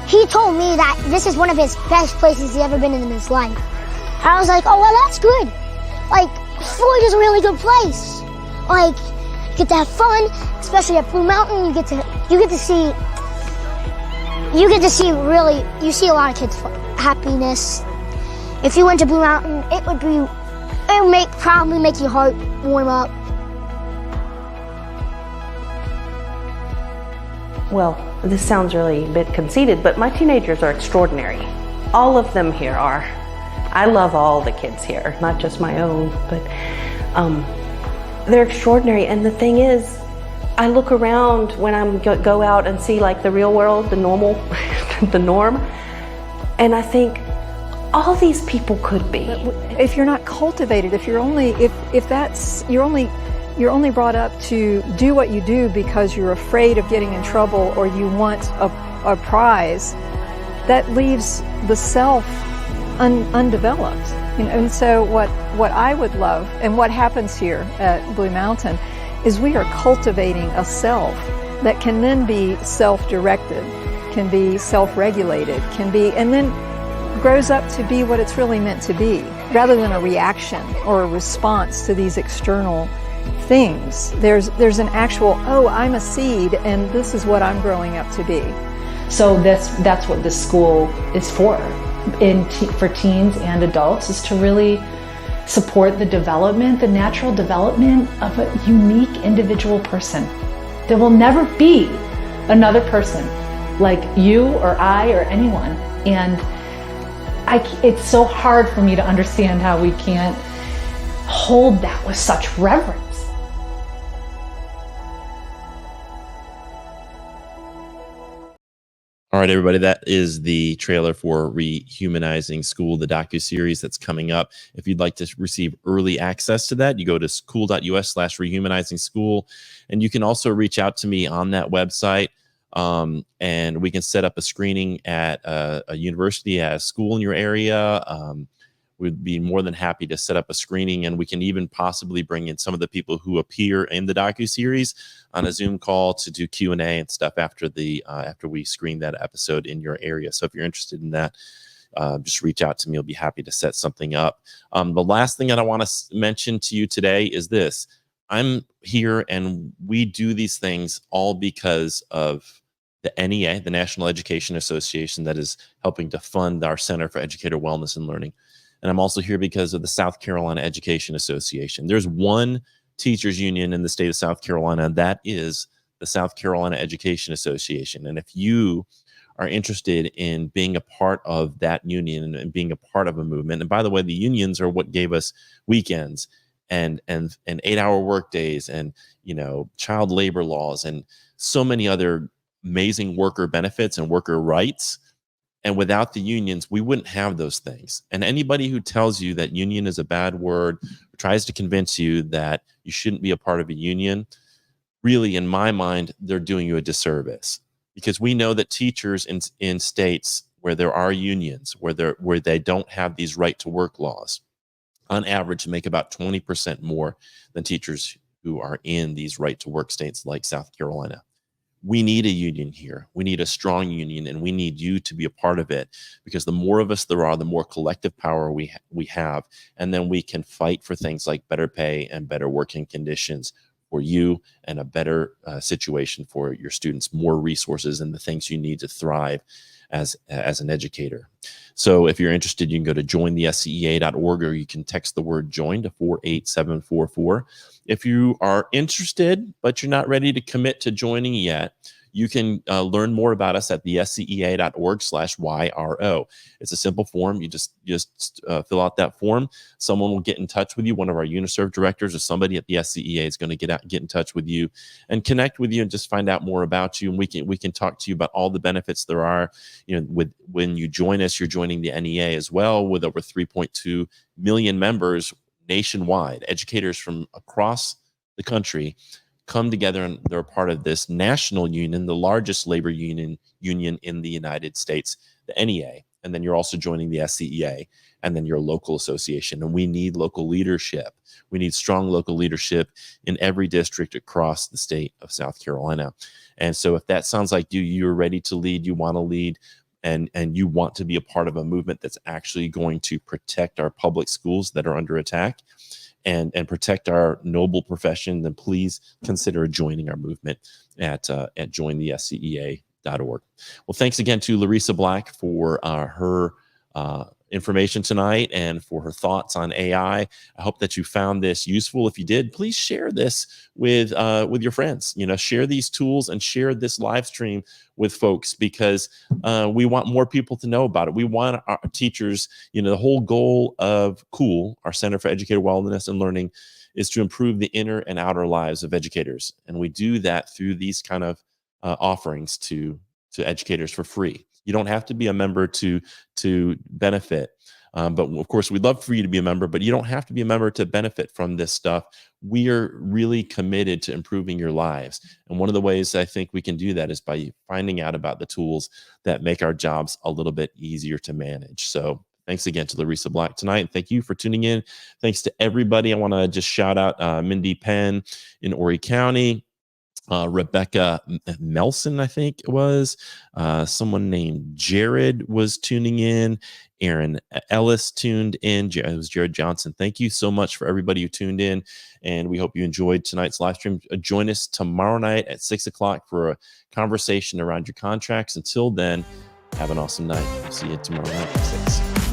he told me that this is one of his best places he's ever been in his life. I was like, oh, well, that's good. Like, Floyd is a really good place. Like, you get to have fun, especially at Blue Mountain. You get to see a lot of kids' happiness. If you went to Blue Mountain, it would probably make your heart warm up. Well, this sounds really a bit conceited, but my teenagers are extraordinary. All of them here are. I love all the kids here, not just my own, but they're extraordinary. And the thing is, I look around when I go out and see like the real world, the normal, the norm, and I think all these people could be. If you're not cultivated, if you're only you're only brought up to do what you do because you're afraid of getting in trouble or you want a prize, that leaves the self undeveloped. And so what I would love, and what happens here at Blue Mountain, is we are cultivating a self that can then be self-directed, can be self-regulated, and then grows up to be what it's really meant to be, rather than a reaction or a response to these external things. There's an actual, oh, I'm a seed and this is what I'm growing up to be. So that's what this school is for teens and adults, is to really support the development, the natural development of a unique individual person. There will never be another person like you or I or anyone. And it's so hard for me to understand how we can't hold that with such reverence. All right, everybody, that is the trailer for Rehumanizing School, the docuseries that's coming up. If you'd like to receive early access to that, you go to school.us/rehumanizing school. And you can also reach out to me on that website, and we can set up a screening at a university, at a school in your area. We'd be more than happy to set up a screening, and we can even possibly bring in some of the people who appear in the docuseries on a Zoom call to do Q&A and stuff after we screen that episode in your area. So if you're interested in that, just reach out to me. I'll be happy to set something up. The last thing that I want to mention to you today is this. I'm here and we do these things all because of the NEA, the National Education Association, that is helping to fund our Center for Educator Wellness and Learning. And I'm also here because of the South Carolina Education Association. There's one teachers union in the state of South Carolina, and that is the South Carolina Education Association. And if you are interested in being a part of that union and being a part of a movement, and by the way, the unions are what gave us weekends and 8-hour work days and, you know, child labor laws and so many other amazing worker benefits and worker rights. And without the unions, we wouldn't have those things. And anybody who tells you that union is a bad word, or tries to convince you that you shouldn't be a part of a union, really, in my mind, they're doing you a disservice. Because we know that teachers in states where there are unions, where they don't have these right to work laws, on average make about 20% more than teachers who are in these right to work states like South Carolina. We need a union here. We need a strong union, and we need you to be a part of it, because the more of us there are, the more collective power we have, and then we can fight for things like better pay and better working conditions for you, and a better situation for your students, more resources and the things you need to thrive as an educator. So if you're interested, you can go to jointhescea.org, or you can text the word join to 48744. If you are interested, but you're not ready to commit to joining yet, you can learn more about us at the scea.org/YRO. It's a simple form. You just fill out that form. Someone will get in touch with you. One of our UniServe directors or somebody at the SCEA is going to get in touch with you and connect with you and just find out more about you. And we can talk to you about all the benefits there are. You know, when you join us, you're joining the NEA as well, with over 3.2 million members nationwide. Educators from across the country come together, and they're a part of this national union, the largest labor union in the United States, the NEA. And then you're also joining the SCEA, and then your local association. And we need local leadership. We need strong local leadership in every district across the state of South Carolina. And so if that sounds like you're ready to lead, you want to lead, and you want to be a part of a movement that's actually going to protect our public schools that are under attack, and protect our noble profession, then please consider joining our movement at jointhescea.org. Well, thanks again to Larisa Black for her information tonight and for her thoughts on AI. I hope that you found this useful. If you did, please share this with your friends. You know, share these tools and share this live stream with folks, because we want more people to know about it. We want our teachers, you know, the whole goal of COOL, our Center for Educator Wellness and Learning, is to improve the inner and outer lives of educators. And we do that through these kind of offerings to educators for free. You don't have to be a member to benefit. But of course, we'd love for you to be a member, but you don't have to be a member to benefit from this stuff. We are really committed to improving your lives. And one of the ways I think we can do that is by finding out about the tools that make our jobs a little bit easier to manage. So thanks again to Larisa Black tonight. Thank you for tuning in. Thanks to everybody. I want to just shout out Mindy Penn in Horry County. Rebecca Melson, I think it was. Someone named Jared was tuning in. Aaron Ellis tuned in. It was Jared Johnson. Thank you so much for everybody who tuned in, and we hope you enjoyed tonight's live stream. Join us tomorrow night at 6 o'clock for a conversation around your contracts. Until then, have an awesome night. See you tomorrow night at 6.